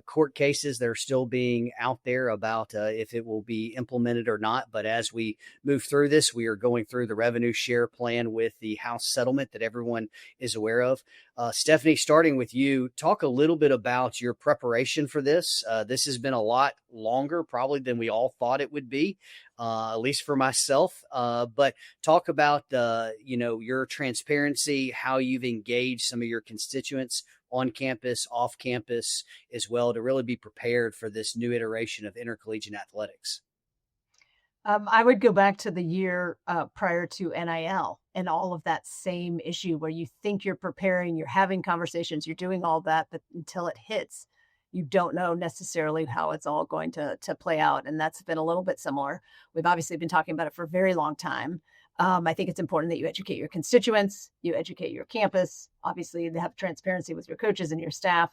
court cases that are still being out there about if it will be implemented or not. But as we move through this, we are going through the revenue share plan with the House settlement that everyone is aware of. Stephanie, starting with you, talk a little bit about your preparation for this. This has been a lot longer probably than we all thought it would be, at least for myself. But talk about, your transparency, how you've engaged some of your constituents on campus, off campus as well, to really be prepared for this new iteration of intercollegiate athletics. I would go back to the year prior to NIL and all of that same issue where you think you're preparing, you're having conversations, you're doing all that, but until it hits, you don't know necessarily how it's all going to play out. And that's been a little bit similar. We've obviously been talking about it for a very long time. I think it's important that you educate your constituents, you educate your campus, obviously to have transparency with your coaches and your staff.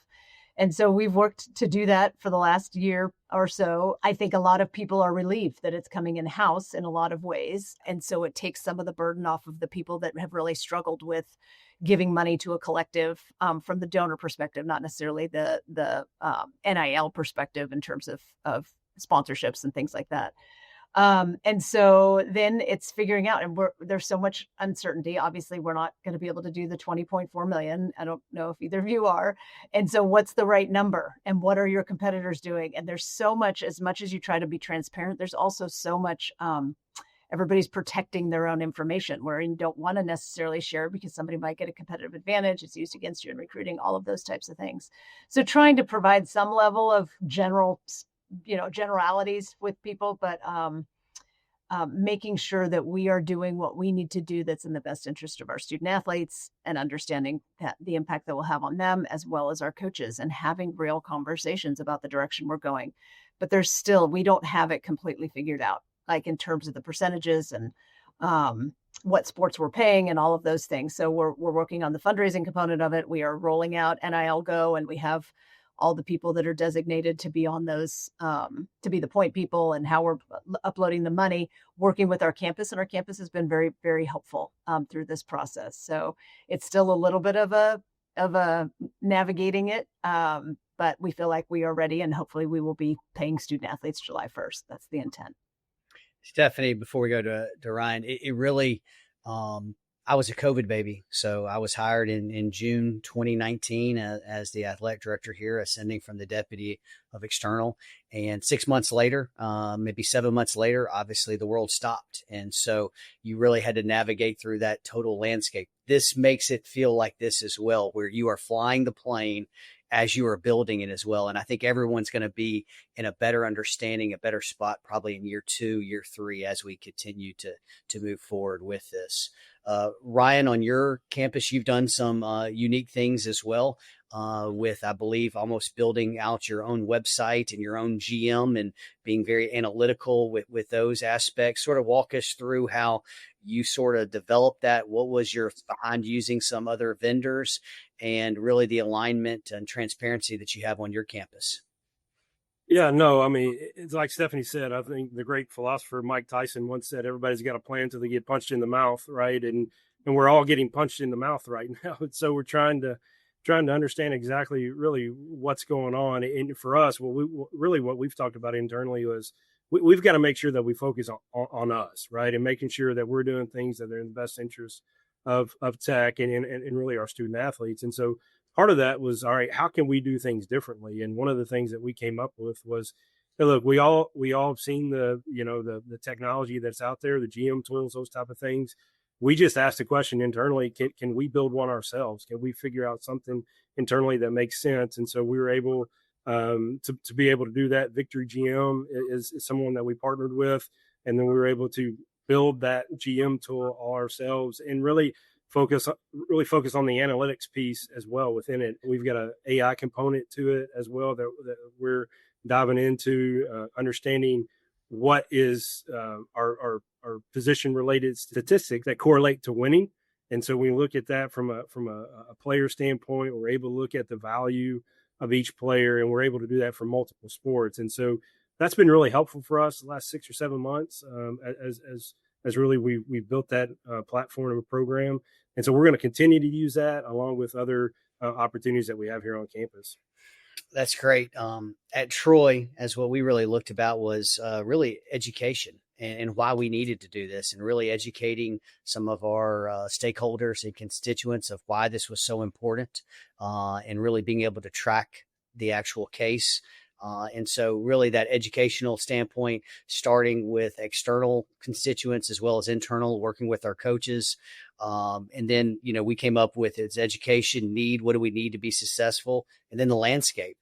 And so we've worked to do that for the last year or so. I think a lot of people are relieved that it's coming in-house in a lot of ways. And so it takes some of the burden off of the people that have really struggled with giving money to a collective from the donor perspective, not necessarily the NIL perspective in terms of sponsorships and things like that. And so then it's figuring out, and there's so much uncertainty. Obviously, we're not going to be able to do the 20.4 million. I don't know if either of you are. And so what's the right number and what are your competitors doing? And there's so much, as much as you try to be transparent, there's also so much, everybody's protecting their own information where you don't want to necessarily share because somebody might get a competitive advantage. It's used against you in recruiting, all of those types of things. So trying to provide some level of generalities with people, but making sure that we are doing what we need to do that's in the best interest of our student athletes and understanding that the impact that we'll have on them as well as our coaches and having real conversations about the direction we're going. But we don't have it completely figured out, like in terms of the percentages and what sports we're paying and all of those things. So we're working on the fundraising component of it. We are rolling out NIL Go, and we have all the people that are designated to be on those, to be the point people, and how we're uploading the money, working with our campus. And our campus has been very, very helpful through this process. So it's still a little bit of a navigating it, but we feel like we are ready, and hopefully we will be paying student athletes July 1st. That's the intent. Stephanie, before we go to Ryan, it really, I was a COVID baby. So I was hired in June 2019 as the athletic director here, ascending from the deputy of external. And 6 months later, maybe 7 months later, obviously the world stopped. And so you really had to navigate through that total landscape. This makes it feel like this as well, where you are flying the plane as you are building it as well. And I think everyone's going to be in a better understanding, a better spot, probably in year 2, year 3, as we continue to move forward with this. Ryan, on your campus, you've done some unique things as well with, I believe, almost building out your own website and your own GM and being very analytical with those aspects. Sort of walk us through how you sort of developed that. What was your behind using some other vendors, and really the alignment and transparency that you have on your campus? Yeah, no, I mean, it's like Stephanie said. I think the great philosopher Mike Tyson once said, everybody's got a plan until they get punched in the mouth, right? And we're all getting punched in the mouth right now. And so we're trying to understand exactly really what's going on. And for us, what we've talked about internally was we've got to make sure that we focus on us, right? And making sure that we're doing things that are in the best interest of Tech and really our student athletes. And so part of that was, all right, how can we do things differently? And one of the things that we came up with was, hey, look, we all have seen the technology that's out there, the GM tools, those type of things. We just asked the question internally, can we build one ourselves? Can we figure out something internally that makes sense? And so we were able to be able to do that. Victory GM is someone that we partnered with, and then we were able to build that GM tool all ourselves and really focus on the analytics piece as well within it. We've got an AI component to it as well that we're diving into, understanding what is our position related statistics that correlate to winning. And so we look at that from a player standpoint. We're able to look at the value of each player, and we're able to do that for multiple sports. And so that's been really helpful for us the last 6 or 7 months as really we built that platform of a program. And so we're going to continue to use that along with other opportunities that we have here on campus. That's great. At Troy, as what we really looked about was really education and why we needed to do this, and really educating some of our stakeholders and constituents of why this was so important, and really being able to track the actual case. And so really that educational standpoint, starting with external constituents as well as internal, working with our coaches. And then, we came up with its education need. What do we need to be successful? And then the landscape.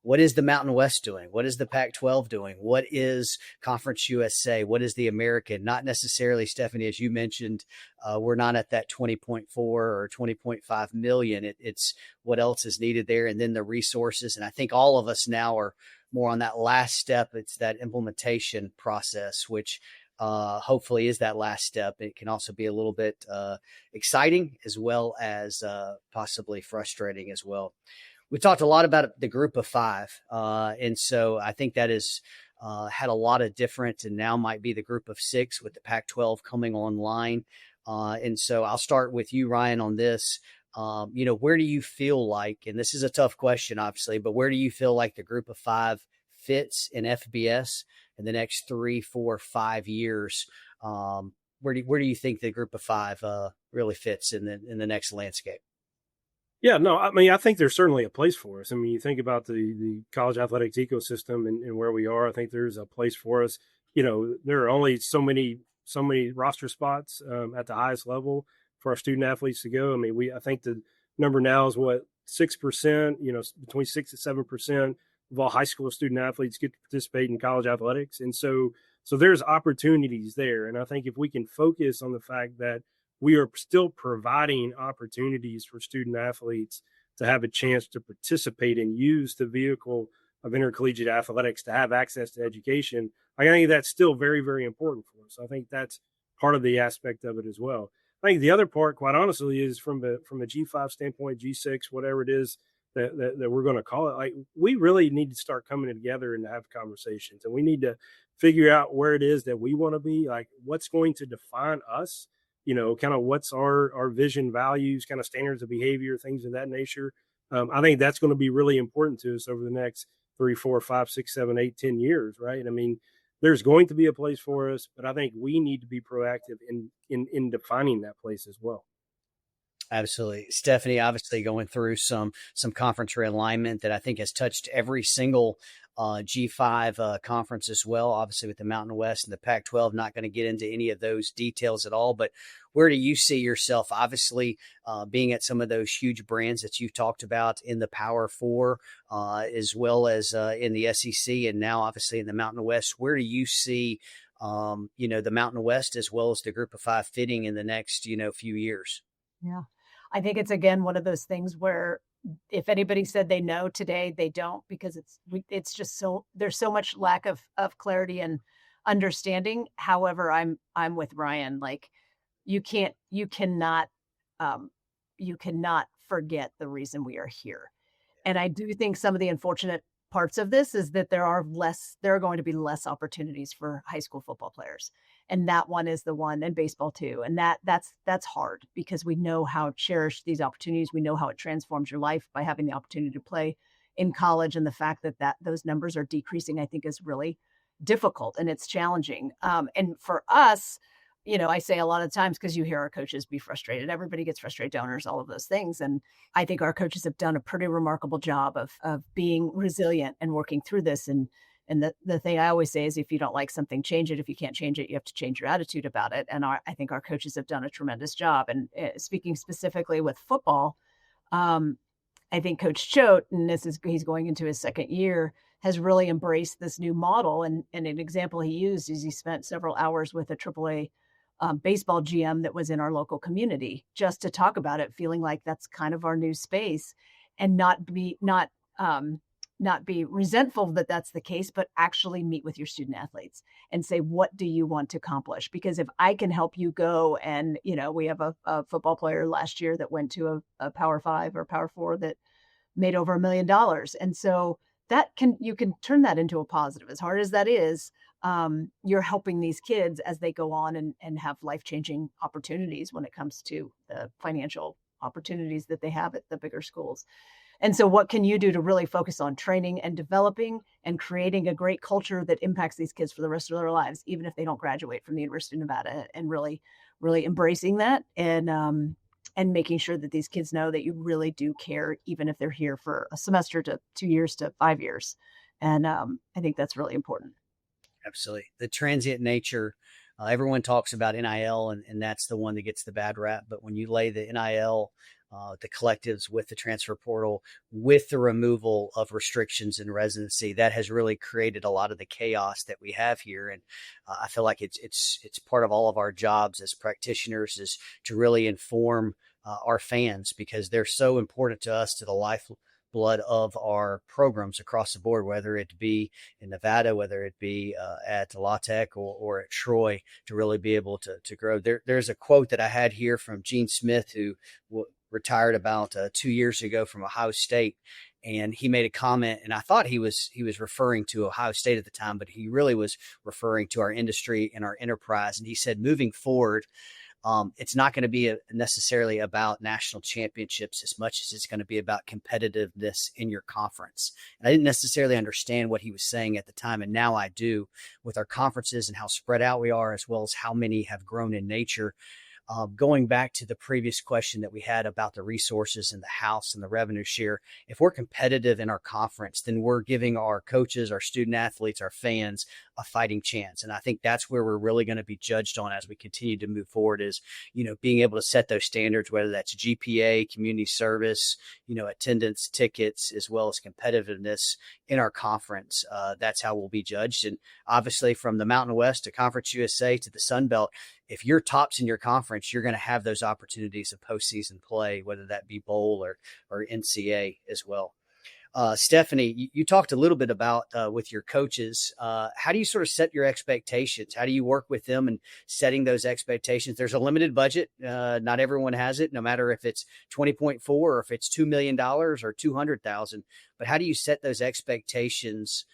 What is the Mountain West doing? What is the Pac-12 doing? What is Conference USA? What is the American? Not necessarily, Stephanie, as you mentioned, we're not at that 20.4 or 20.5 million. It's what else is needed there. And then the resources. And I think all of us now are more on that last step. It's that implementation process, which hopefully is that last step. It can also be a little bit exciting as well as possibly frustrating as well. We talked a lot about the group of five. And so I think that is had a lot of different, and now might be the group of six with the Pac-12 coming online. And so I'll start with you, Ryan, on this. Where do you feel like, and this is a tough question, obviously, but where do you feel like the group of five fits in FBS in the next 3, 4, 5 years? Where do you think the group of five really fits in the next landscape? Yeah, no, I mean, I think there's certainly a place for us. I mean, you think about the college athletics ecosystem and where we are. I think there's a place for us. There are only so many roster spots at the highest level for our student athletes to go. I mean, I think the number now is 6%, between 6 and 7% of all high school student athletes get to participate in college athletics. And so there's opportunities there. And I think if we can focus on the fact that we are still providing opportunities for student athletes to have a chance to participate and use the vehicle of intercollegiate athletics to have access to education, I think that's still very, very important for us. I think that's part of the aspect of it as well. I think the other part, quite honestly, is from a G5 standpoint, G6, whatever it is that we're going to call it. Like, we really need to start coming together and have conversations, and we need to figure out where it is that we want to be, like what's going to define us, kind of what's our vision, values, kind of standards of behavior, things of that nature. I think that's going to be really important to us over the next 3, 4, 5, 6, 7, 8, 10 years, right? I mean, there's going to be a place for us, but I think we need to be proactive in defining that place as well. Absolutely. Stephanie, obviously going through some conference realignment that I think has touched every single G5 conference as well, obviously with the Mountain West and the Pac-12. Not going to get into any of those details at all, but where do you see yourself, obviously being at some of those huge brands that you've talked about in the Power Four, as well as in the SEC, and now obviously in the Mountain West? Where do you see the Mountain West as well as the group of five fitting in the next few years? Yeah, I think it's, again, one of those things where if anybody said they know today, they don't, because it's just there's so much lack of clarity and understanding. However, I'm with Ryan. Like, you cannot forget the reason we are here. And I do think some of the unfortunate parts of this is that there are going to be less opportunities for high school football players. And that one is the one, and baseball too. And that's hard, because we know how cherished these opportunities. We know how it transforms your life by having the opportunity to play in college. And the fact that those numbers are decreasing, I think, is really difficult, and it's challenging. And for us, I say a lot of times, because you hear our coaches be frustrated. Everybody gets frustrated, donors, all of those things. And I think our coaches have done a pretty remarkable job of being resilient and working through this. And the thing I always say is, if you don't like something, change it. If you can't change it, you have to change your attitude about it. And I think our coaches have done a tremendous job. And speaking specifically with football, I think Coach Choate, and he's going into his second year, has really embraced this new model. And an example he used is he spent several hours with a AAA baseball GM that was in our local community, just to talk about it, feeling like that's kind of our new space, and not be resentful that that's the case, but actually meet with your student athletes and say, what do you want to accomplish? Because if I can help you go, and we have a football player last year that went to a Power 5 or Power 4 that made over $1 million, and so you can turn that into a positive. As hard as that is, you're helping these kids as they go on and have life-changing opportunities when it comes to the financial opportunities that they have at the bigger schools. And so what can you do to really focus on training and developing and creating a great culture that impacts these kids for the rest of their lives, even if they don't graduate from the University of Nevada, and really, really embracing that and making sure that these kids know that you really do care, even if they're here for a semester to 2 years to 5 years. And I think that's really important. Absolutely. The transient nature, everyone talks about NIL, and that's the one that gets the bad rap. But when you lay the NIL, the collectives with the transfer portal, with the removal of restrictions in residency, that has really created a lot of the chaos that we have here. And I feel like it's part of all of our jobs as practitioners is to really inform our fans, because they're so important to us, to the lifeblood of our programs across the board, whether it be in Nevada, whether it be at La Tech or at Troy, to really be able to grow. There's a quote that I had here from Gene Smith, who retired about 2 years ago from Ohio State. And he made a comment, and I thought he was referring to Ohio State at the time, but he really was referring to our industry and our enterprise. And he said, moving forward, it's not going to be necessarily about national championships as much as it's going to be about competitiveness in your conference. And I didn't necessarily understand what he was saying at the time, and now I do, with our conferences and how spread out we are, as well as how many have grown in nature. Going back to the previous question that we had about the resources and the house and the revenue share, if we're competitive in our conference, then we're giving our coaches, our student athletes, our fans a fighting chance. And I think that's where we're really going to be judged on as we continue to move forward, is, being able to set those standards, whether that's GPA, community service, attendance, tickets, as well as competitiveness in our conference. That's how we'll be judged. And obviously, from the Mountain West to Conference USA to the Sun Belt, if you're tops in your conference, you're going to have those opportunities of postseason play, whether that be bowl or NCAA as well. Stephanie, you talked a little bit about with your coaches. How do you sort of set your expectations? How do you work with them in setting those expectations? There's a limited budget. Not everyone has it, no matter if it's 20.4 or if it's $2 million or $200,000. But how do you set those expectations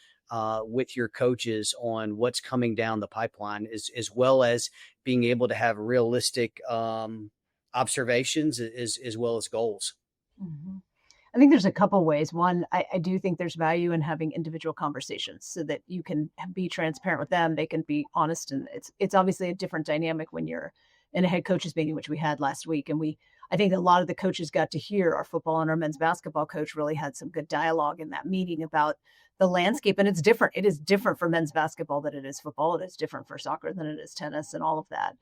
with your coaches on what's coming down the pipeline, as well as being able to have realistic observations as well as goals? Mm-hmm. I think there's a couple ways. One, I do think there's value in having individual conversations so that you can be transparent with them. They can be honest. And it's obviously a different dynamic when you're in a head coaches meeting, which we had last week. And I think a lot of the coaches got to hear. Our football and our men's basketball coach really had some good dialogue in that meeting about the landscape. And it's different. It is different for men's basketball than it is football. It is different for soccer than it is tennis and all of that.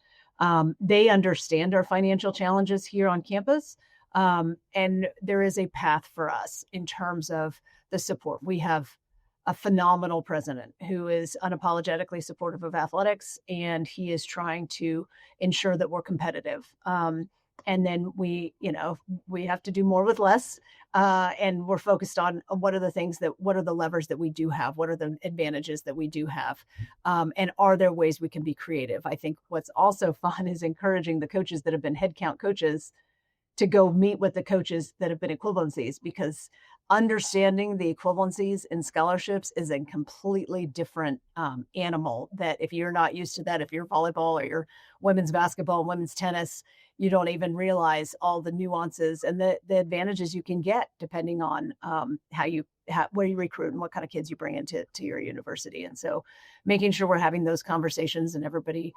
They understand our financial challenges here on campus. And there is a path for us in terms of the support. We have a phenomenal president who is unapologetically supportive of athletics, and he is trying to ensure that we're competitive. And then we have to do more with less. And we're focused on what are the levers that we do have? What are the advantages that we do have? And are there ways we can be creative? I think what's also fun is encouraging the coaches that have been head count coaches to go meet with the coaches that have been equivalencies, because understanding the equivalencies in scholarships is a completely different animal. That if you're not used to that, if you're volleyball or you're women's basketball, women's tennis, you don't even realize all the nuances and the advantages you can get depending on how you where you recruit and what kind of kids you bring into your university. And so making sure we're having those conversations and everybody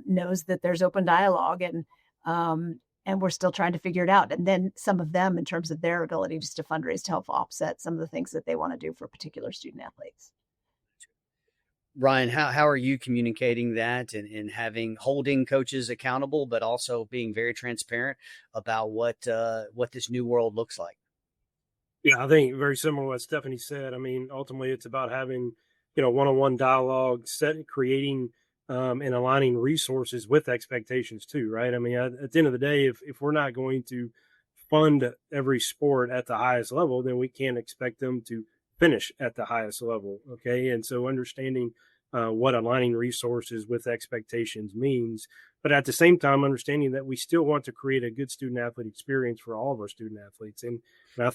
knows that there's open dialogue, and we're still trying to figure it out. And then some of them, in terms of their ability just to fundraise to help offset some of the things that they want to do for particular student athletes. Ryan, how are you communicating that and holding coaches accountable, but also being very transparent about what this new world looks like? Yeah, I think very similar to what Stephanie said. I mean, ultimately, it's about having, one-on-one dialogue, creating and aligning resources with expectations too, right? I mean, at the end of the day, if we're not going to fund every sport at the highest level, then we can't expect them to finish at the highest level. Okay. And so understanding what aligning resources with expectations means, but at the same time, understanding that we still want to create a good student athlete experience for all of our student athletes. And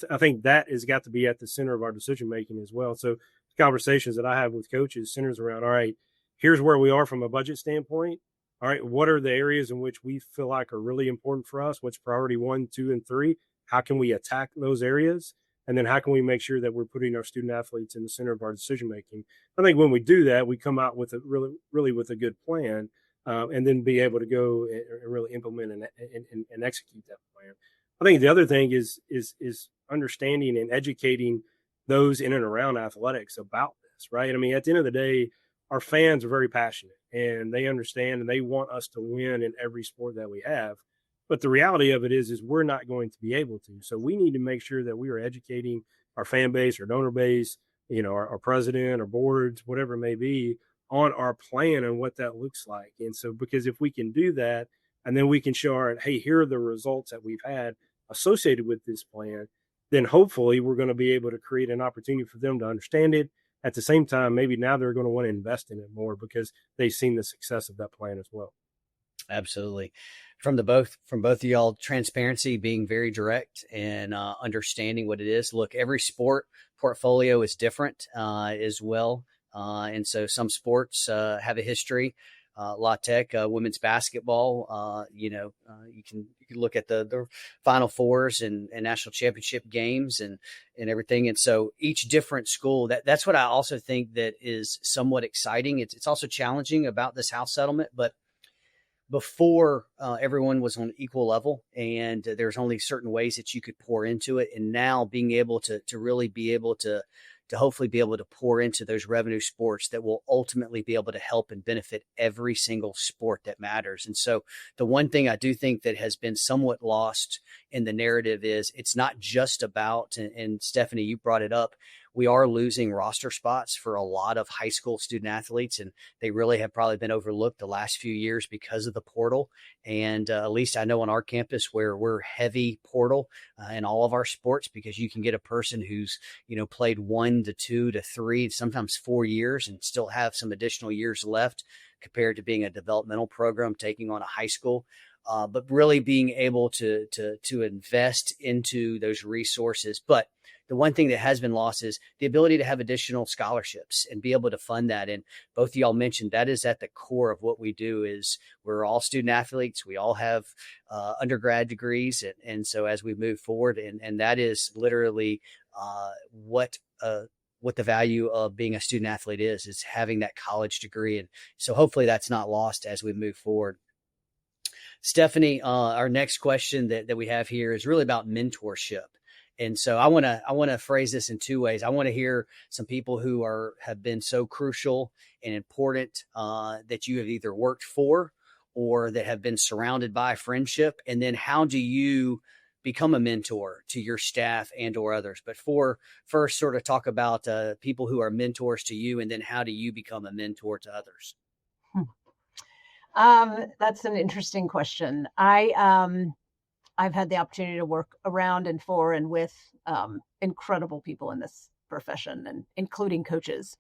I think that has got to be at the center of our decision making as well. So conversations that I have with coaches centers around, all right, here's where we are from a budget standpoint. All right, what are the areas in which we feel like are really important for us? What's priority 1, 2, and 3? How can we attack those areas? And then how can we make sure that we're putting our student athletes in the center of our decision making? I think when we do that, we come out with a really with a good plan, and then be able to go and really implement and execute that plan. I think the other thing is understanding and educating those in and around athletics about this, right? I mean, at the end of the day, our fans are very passionate and they understand and they want us to win in every sport that we have. But the reality of it is we're not going to be able to. So we need to make sure that we are educating our fan base, our donor base, our president, our boards, whatever it may be, on our plan and what that looks like. And so, because if we can do that, and then we can show hey, here are the results that we've had associated with this plan, then hopefully we're going to be able to create an opportunity for them to understand it. At the same time, maybe now they're going to want to invest in it more because they've seen the success of that plan as well. Absolutely. From both of y'all, transparency, being very direct and understanding what it is. Look, every sport portfolio is different as well. And so some sports have a history. La Tech, women's basketball, you can look at the Final Fours and national championship games and everything. And so each different school, that's what I also think that is somewhat exciting. It's also challenging about this house settlement, but before everyone was on equal level and there's only certain ways that you could pour into it. And now being able to really be able to hopefully be able to pour into those revenue sports that will ultimately be able to help and benefit every single sport that matters. And so the one thing I do think that has been somewhat lost in the narrative is it's not just about, and Stephanie, you brought it up, we are losing roster spots for a lot of high school student athletes, and they really have probably been overlooked the last few years because of the portal. And at least I know on our campus where we're heavy portal in all of our sports, because you can get a person who's, played 1 to 2 to 3, sometimes 4 years and still have some additional years left compared to being a developmental program taking on a high school. But really being able to invest into those resources. But the one thing that has been lost is the ability to have additional scholarships and be able to fund that. And both of y'all mentioned that is at the core of what we do. Is we're all student athletes. We all have undergrad degrees. And so as we move forward, and that is literally what the value of being a student athlete is having that college degree. And so hopefully that's not lost as we move forward. Stephanie, our next question that we have here is really about mentorship. And so I want to phrase this in two ways. I want to hear some people who have been so crucial and important that you have either worked for or that have been surrounded by friendship. And then how do you become a mentor to your staff and or others? But first sort of talk about people who are mentors to you, and then how do you become a mentor to others? That's an interesting question. I've had the opportunity to work around and for and with incredible people in this profession, and including coaches,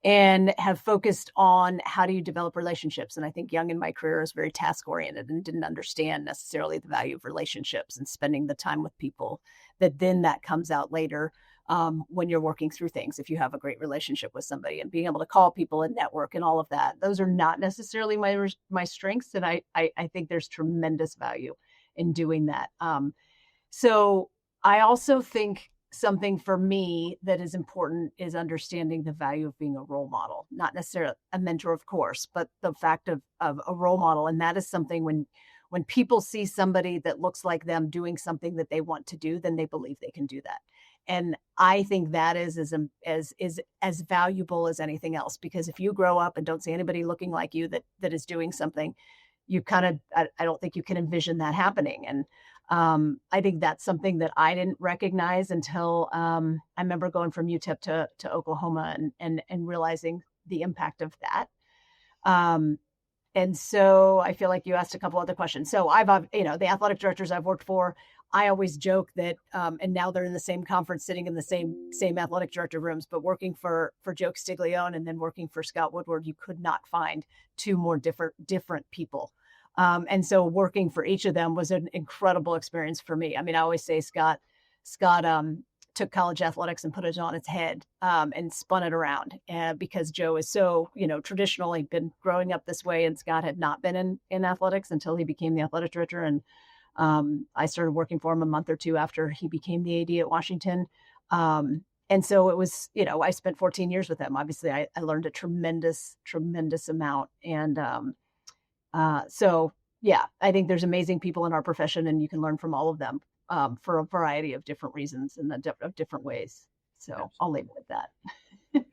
and have focused on how do you develop relationships. And I think young in my career I was very task oriented and didn't understand necessarily the value of relationships and spending the time with people that comes out later when you're working through things. If you have a great relationship with somebody and being able to call people and network and all of that, those are not necessarily my strengths. And I think there's tremendous value in doing that. So I also think something for me that is important is understanding the value of being a role model, not necessarily a mentor, of course, but the fact of a role model. And that is something when people see somebody that looks like them doing something that they want to do, then they believe they can do that. And I think that is as valuable as anything else, because if you grow up and don't see anybody looking like you that is doing something, you kind of, I don't think you can envision that happening. And I think that's something that I didn't recognize until I remember going from UTEP to Oklahoma and realizing the impact of that. And so I feel like you asked a couple other questions. So I've, the athletic directors I've worked for, I always joke that, and now they're in the same conference, sitting in the same athletic director rooms, but working for Joe Castiglione and then working for Scott Woodward, you could not find two more different people. And so working for each of them was an incredible experience for me. I mean, I always say Scott took college athletics and put it on its head and spun it around because Joe is so, traditionally been growing up this way, and Scott had not been in athletics until he became the athletic director. And I started working for him a month or two after he became the AD at Washington. And so it was, I spent 14 years with him. Obviously, I learned a tremendous amount. And so, yeah, I think there's amazing people in our profession, and you can learn from all of them for a variety of different reasons and of different ways. So I'll leave it at that.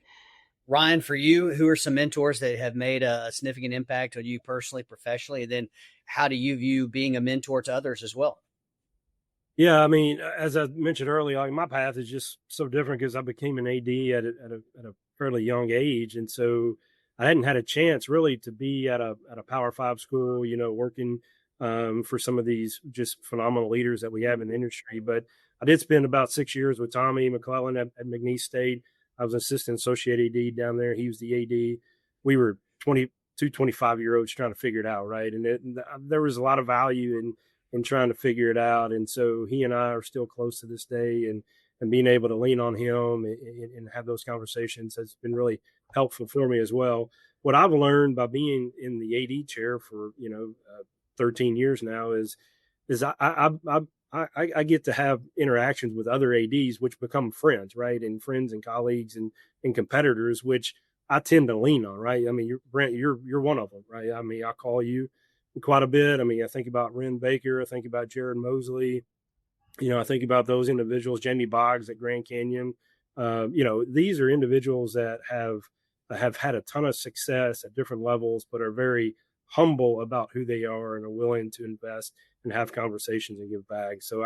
Ryan, for you, who are some mentors that have made a significant impact on you personally, professionally? And then how do you view being a mentor to others as well? Yeah, I mean, as I mentioned earlier, my path is just so different because I became an AD at a fairly young age. And so I hadn't had a chance really to be at a Power 5 school, working for some of these just phenomenal leaders that we have in the industry. But I did spend about 6 years with Tommy McClellan at McNeese State. I was an assistant associate AD down there. He was the AD. We were 25-year-olds trying to figure it out, right? And there was a lot of value in trying to figure it out. And so he and I are still close to this day, and being able to lean on him and have those conversations has been really helpful for me as well. What I've learned by being in the AD chair for 13 years now is I get to have interactions with other ADs, which become friends, right? And friends and colleagues and competitors, which I tend to lean on, right? I mean, Brent, you're one of them, right? I mean, I call you quite a bit. I mean, I think about Ren Baker. I think about Jared Mosley. I think about those individuals, Jamie Boggs at Grand Canyon. These are individuals that have had a ton of success at different levels, but are very humble about who they are and are willing to invest and have conversations and give back. So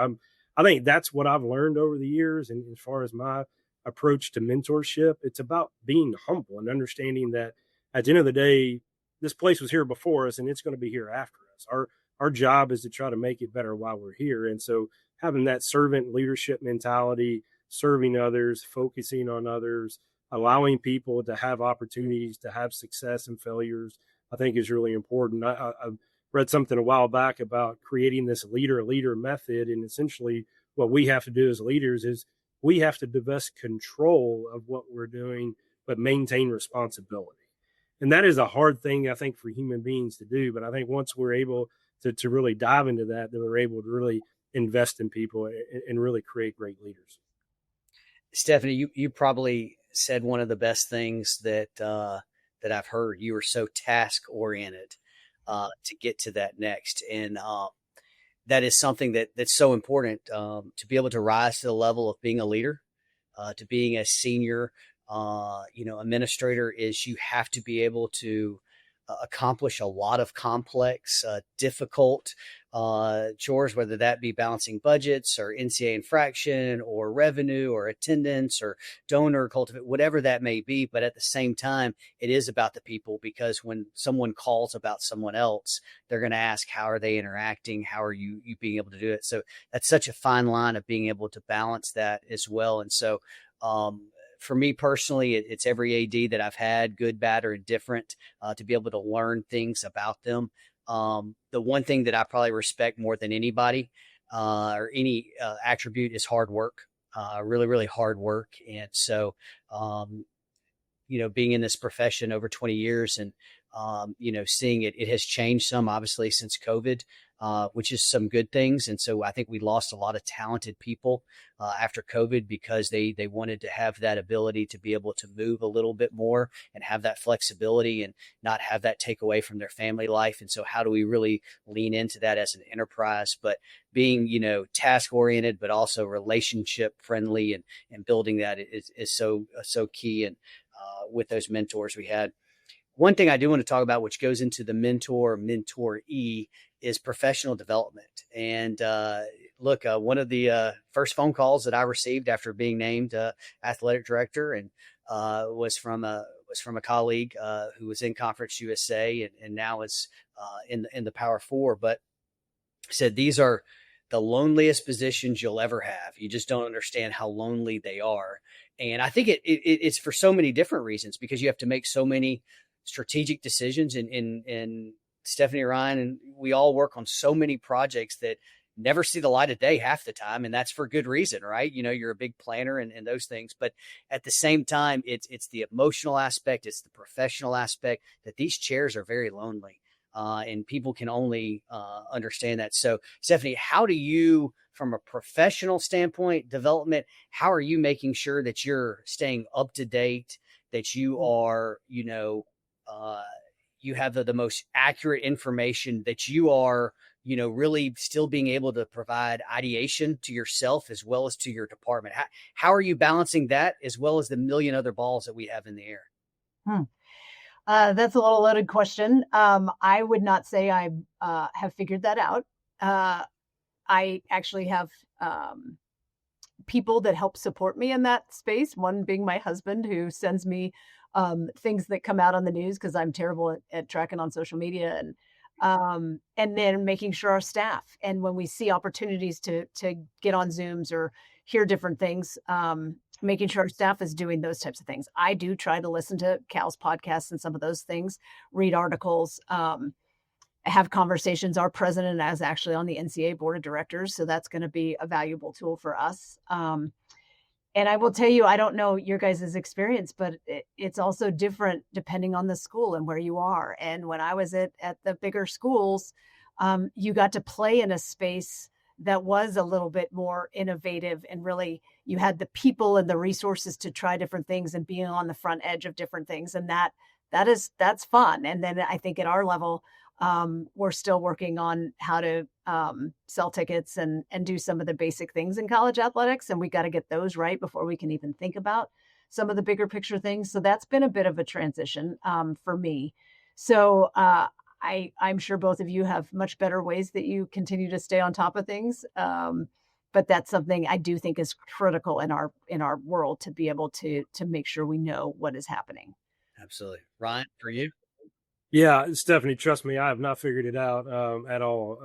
I think that's what I've learned over the years. And as far as my approach to mentorship, it's about being humble and understanding that at the end of the day, this place was here before us and it's going to be here after us. Our job is to try to make it better while we're here. And so having that servant leadership mentality, serving others, focusing on others, allowing people to have opportunities to have success and failures, I think is really important. I read something a while back about creating this leader method. And essentially what we have to do as leaders is we have to divest control of what we're doing, but maintain responsibility. And that is a hard thing, I think, for human beings to do. But I think once we're able to really dive into that, then we're able to really invest in people and really create great leaders. Stephanie, you probably said one of the best things that I've heard. You were so task oriented to get to that next. And that is something that's so important to be able to rise to the level of being a leader, to being a senior, administrator. Is you have to be able to accomplish a lot of complex, difficult chores, whether that be balancing budgets or NCAA infraction or revenue or attendance or donor cultivate, whatever that may be. But at the same time, it is about the people, because when someone calls about someone else, they're going to ask, how are they interacting? How are you being able to do it? So that's such a fine line of being able to balance that as well. And so, for me personally, it's every AD that I've had, good, bad, or indifferent, to be able to learn things about them. The one thing that I probably respect more than anybody or any attribute is hard work, really, really hard work. And so, being in this profession over 20 years and seeing it has changed some, obviously, since COVID, which is some good things. And so I think we lost a lot of talented people after COVID because they wanted to have that ability to be able to move a little bit more and have that flexibility and not have that take away from their family life. And so how do we really lean into that as an enterprise, but being, task oriented, but also relationship friendly and building that is so key. And with those mentors we had. One thing I do want to talk about, which goes into the mentoree, is professional development. And look, one of the first phone calls that I received after being named athletic director and was from a colleague who was in Conference USA and now is in the Power Four, but said these are the loneliest positions you'll ever have. You just don't understand how lonely they are. And I think it's for so many different reasons, because you have to make so many strategic decisions. And Stephanie, Ryan, and we all work on so many projects that never see the light of day half the time. And that's for good reason, right? You're a big planner and those things. But at the same time, it's the emotional aspect, it's the professional aspect, that these chairs are very lonely. And people can only understand that. So, Stephanie, how do you, from a professional standpoint, development, how are you making sure that you're staying up to date, that you are, you have the most accurate information, that you are, really still being able to provide ideation to yourself as well as to your department? How are you balancing that as well as the million other balls that we have in the air? That's a little loaded question. I would not say I have figured that out. I actually have people that help support me in that space. One being my husband, who sends me things that come out on the news because I'm terrible at tracking on social media, and then making sure our staff, and when we see opportunities to get on Zooms or hear different things, making sure our staff is doing those types of things. I do try to listen to Cal's podcasts and some of those things, read articles, have conversations. Our president is actually on the NCAA board of directors, so that's going to be a valuable tool for us. And I will tell you, I don't know your guys' experience, but it's also different depending on the school and where you are. And when I was at the bigger schools, you got to play in a space that was a little bit more innovative, and really you had the people and the resources to try different things and being on the front edge of different things. And that's fun. And then I think at our level, we're still working on how to sell tickets and do some of the basic things in college athletics. And we got to get those right before we can even think about some of the bigger picture things. So that's been a bit of a transition for me. So I'm sure both of you have much better ways that you continue to stay on top of things. But that's something I do think is critical in our world, to be able to make sure we know what is happening. Absolutely. Ryan, for you? Yeah, Stephanie, trust me, I have not figured it out at all.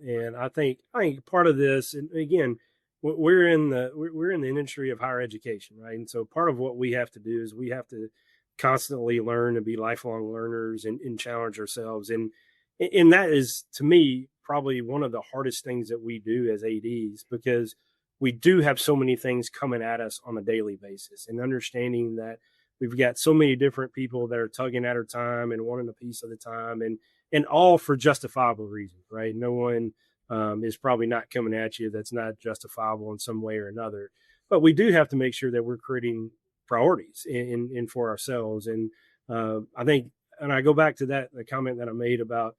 And I think part of this, and again, we're in the industry of higher education, right? And so part of what we have to do is we have to constantly learn and be lifelong learners and challenge ourselves. And that is, to me, probably one of the hardest things that we do as ADs, because we do have so many things coming at us on a daily basis, and understanding that we've got so many different people that are tugging at our time and wanting a piece of the time, and all for justifiable reasons, right? No one is probably not coming at you that's not justifiable in some way or another. But we do have to make sure that we're creating priorities in for ourselves. And I think, and I go back to the comment that I made about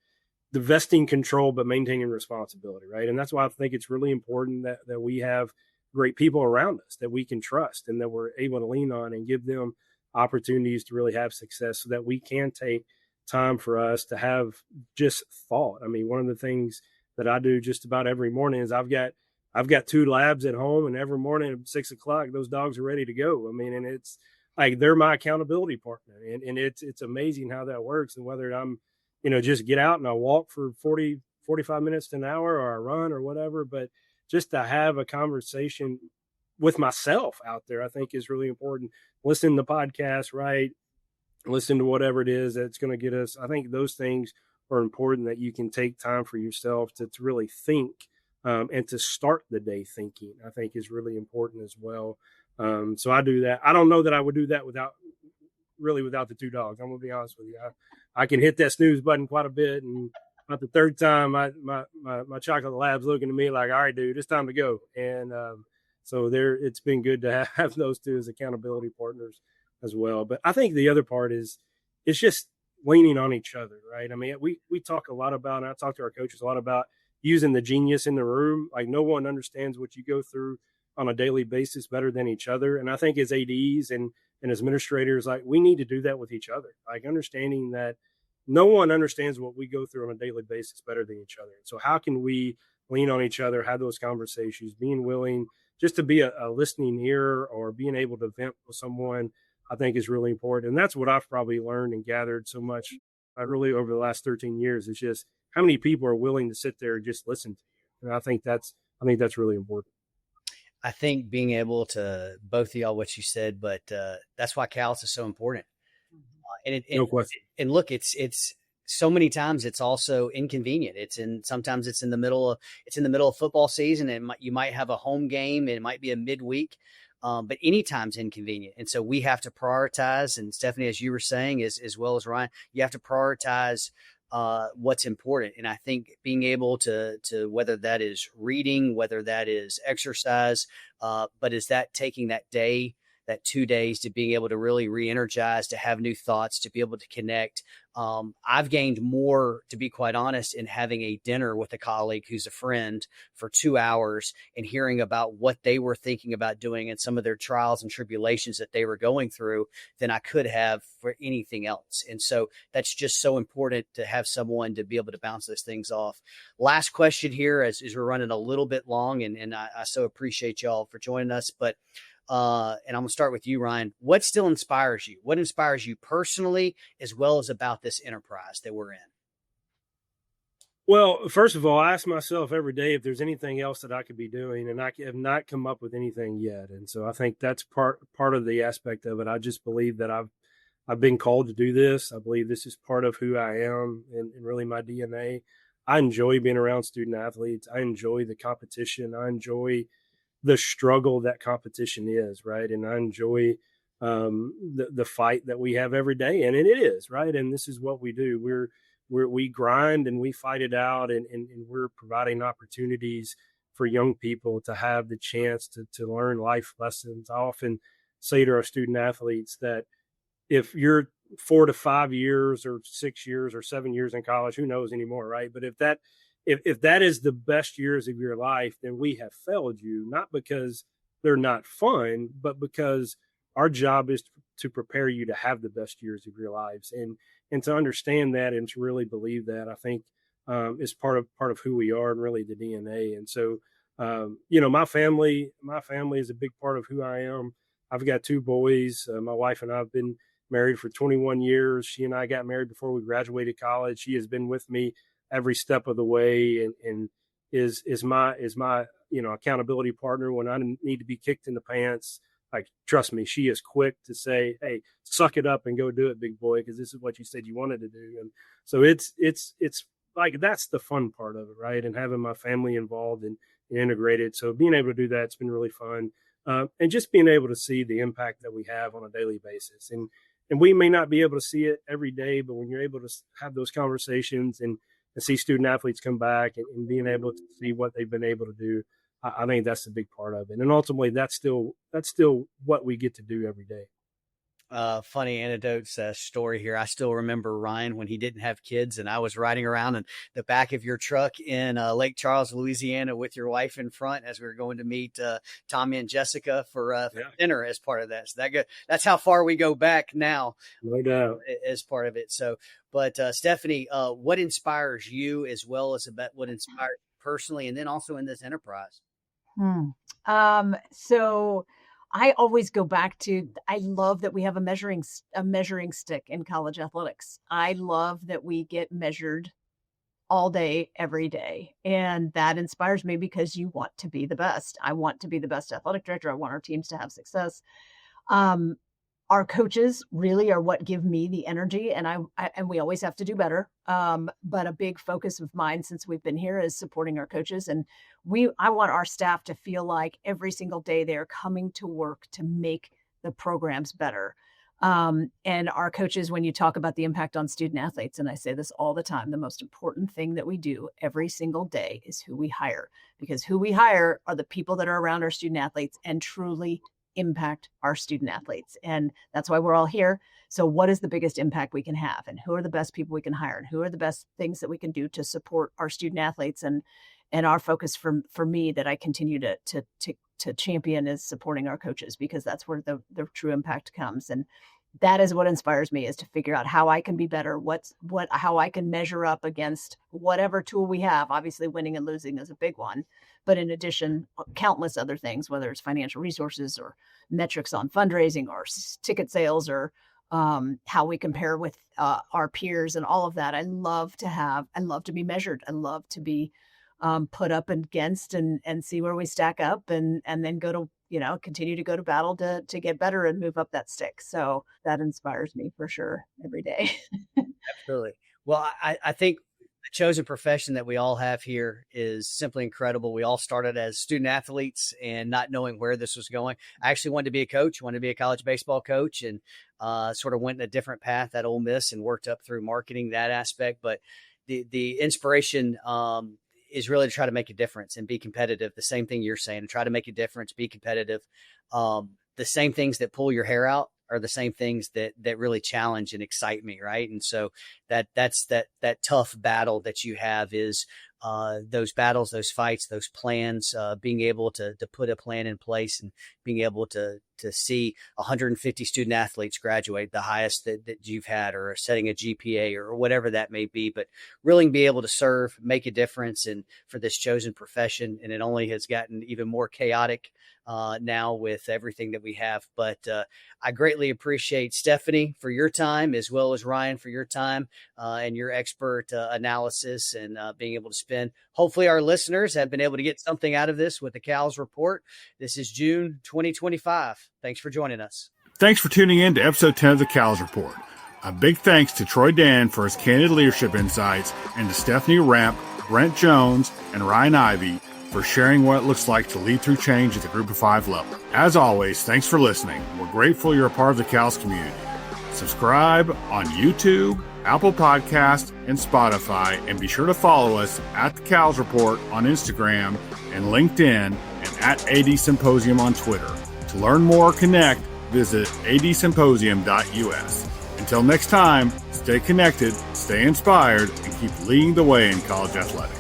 divesting control but maintaining responsibility, right? And that's why I think it's really important that we have great people around us that we can trust and that we're able to lean on and give them opportunities to really have success, so that we can take time for us to have just thought. I mean, one of the things that I do just about every morning is I've got 2 labs at home, and every morning at 6 o'clock, those dogs are ready to go. I mean, and it's like, they're my accountability partner, and it's amazing how that works. And whether I'm, just get out and I walk for 45 minutes to an hour, or I run or whatever, but just to have a conversation with myself out there, I think is really important. Listen to podcasts, right? Listen to whatever it is that's going to get us. I think those things are important, that you can take time for yourself to really think and to start the day thinking, I think is really important as well. So I do that. I don't know that I would do that without the 2 dogs. I'm going to be honest with you. I can hit that snooze button quite a bit. And about the third time, my chocolate lab's looking at me like, all right, dude, it's time to go. And so it's been good to have those two as accountability partners as well. But I think the other part is it's just leaning on each other, right? I mean, we talk a lot about, and I talk to our coaches a lot about using the genius in the room. Like, no one understands what you go through on a daily basis better than each other. And I think as ADs and as administrators, like, we need to do that with each other, like understanding that no one understands what we go through on a daily basis better than each other. So how can we lean on each other, have those conversations, being willing just to be a listening ear or being able to vent with someone, I think is really important. And that's what I've probably learned and gathered so much really over the last 13 years. It's just how many people are willing to sit there and just listen to you. And I think that's really important. I think being able to, both of y'all, what you said, but that's why Cal's is so important. No question. And look, it's so many times it's also inconvenient. Sometimes it's in the middle of football season, and you might have a home game, and it might be a midweek. But anytime's inconvenient. And so we have to prioritize. And Stephanie, as you were saying, as well as Ryan, you have to prioritize what's important. And I think being able to whether that is reading, whether that is exercise, but is that taking that 2 days to being able to really re-energize, to have new thoughts, to be able to connect. I've gained more, to be quite honest, in having a dinner with a colleague who's a friend for 2 hours and hearing about what they were thinking about doing and some of their trials and tribulations that they were going through than I could have for anything else. And so that's just so important to have someone to be able to bounce those things off. Last question here, as we're running a little bit long, and I so appreciate y'all for joining us, but and I'm going to start with you, Ryan. What still inspires you? What inspires you personally, as well as about this enterprise that we're in? Well, first of all, I ask myself every day if there's anything else that I could be doing, and I have not come up with anything yet. And so I think that's part of the aspect of it. I just believe that I've been called to do this. I believe this is part of who I am and really my DNA. I enjoy being around student athletes. I enjoy the competition. I enjoy the struggle that competition is, right? And I enjoy the fight that we have every day, and it is, right? And this is what we do. We grind and we fight it out, and we're providing opportunities for young people to have the chance to learn life lessons. I often say to our student athletes that if you're 4 to 5 years or 6 years or 7 years in college, who knows anymore, right? But if that is the best years of your life, then we have failed you, not because they're not fun, but because our job is to prepare you to have the best years of your lives. And to understand that and to really believe that, I think is part of who we are and really the DNA. And so, my family is a big part of who I am. I've got 2 boys. My wife and I have been married for 21 years. She and I got married before we graduated college. She has been with me every step of the way, and is my accountability partner when I need to be kicked in the pants. Like, trust me, she is quick to say, "Hey, suck it up and go do it, big boy, because this is what you said you wanted to do." And so it's like, that's the fun part of it, right? And having my family involved and integrated. So being able to do that, it's been really fun, and just being able to see the impact that we have on a daily basis. And we may not be able to see it every day, but when you're able to have those conversations and see student athletes come back and being able to see what they've been able to do, I think that's a big part of it. And ultimately, that's still what we get to do every day. Funny anecdotes story here. I still remember Ryan when he didn't have kids, and I was riding around in the back of your truck in Lake Charles, Louisiana, with your wife in front as we were going to meet Tommy and Jessica for dinner as part of that. So that's how far we go back now, no doubt, as part of it. So, but Stephanie, what inspires you, as well as about what inspires you personally, and then also in this enterprise? So I always go back to, I love that we have a measuring stick in college athletics. I love that we get measured all day, every day. And that inspires me because you want to be the best. I want to be the best athletic director. I want our teams to have success. Our coaches really are what give me the energy, and and we always have to do better. But a big focus of mine since we've been here is supporting our coaches, and I want our staff to feel like every single day they're coming to work to make the programs better. And our coaches, when you talk about the impact on student athletes, and I say this all the time, the most important thing that we do every single day is who we hire, because who we hire are the people that are around our student athletes and truly impact our student athletes. And that's why we're all here. So what is the biggest impact we can have, and who are the best people we can hire, and who are the best things that we can do to support our student athletes? And our focus for me that I continue to champion is supporting our coaches, because that's where the true impact comes. And that is what inspires me, is to figure out how I can be better, how I can measure up against whatever tool we have. Obviously, winning and losing is a big one, but in addition, countless other things, whether it's financial resources or metrics on fundraising or ticket sales or how we compare with our peers and all of that. I love to be measured. I love to be put up against and see where we stack up, and then continue to go to battle to get better and move up that stick. So that inspires me for sure every day. Absolutely. Well, I think the chosen profession that we all have here is simply incredible. We all started as student athletes and not knowing where this was going. I actually wanted to be a coach, wanted to be a college baseball coach, and sort of went in a different path at Ole Miss and worked up through marketing, that aspect. But the inspiration is really to try to make a difference and be competitive. The same thing you're saying, try to make a difference, be competitive. The same things that pull your hair out are the same things that really challenge and excite me. Right. And so that's that tough battle that you have is those battles, those fights, those plans, being able to put a plan in place and being able to see 150 student athletes graduate, the highest that you've had, or setting a GPA or whatever that may be, but really be able to serve, make a difference, and for this chosen profession. And it only has gotten even more chaotic now with everything that we have. But I greatly appreciate Stephanie for your time, as well as Ryan for your time and your expert analysis and being able to spend. Hopefully our listeners have been able to get something out of this with the Cals Report. This is June 2025. Thanks for joining us. Thanks for tuning in to episode 10 of the Cals Report. A big thanks to Troy Dannen for his candid leadership insights, and to Stephanie Rempe, Brent Jones, and Ryan Ivey for sharing what it looks like to lead through change at the Group of 5 level. As always, thanks for listening. We're grateful you're a part of the Cals community. Subscribe on YouTube, Apple Podcast, and Spotify, and be sure to follow us at the Cals Report on Instagram and LinkedIn, and at AD Symposium on Twitter. To learn more or connect, visit adsymposium.us. Until next time, stay connected, stay inspired, and keep leading the way in college athletics.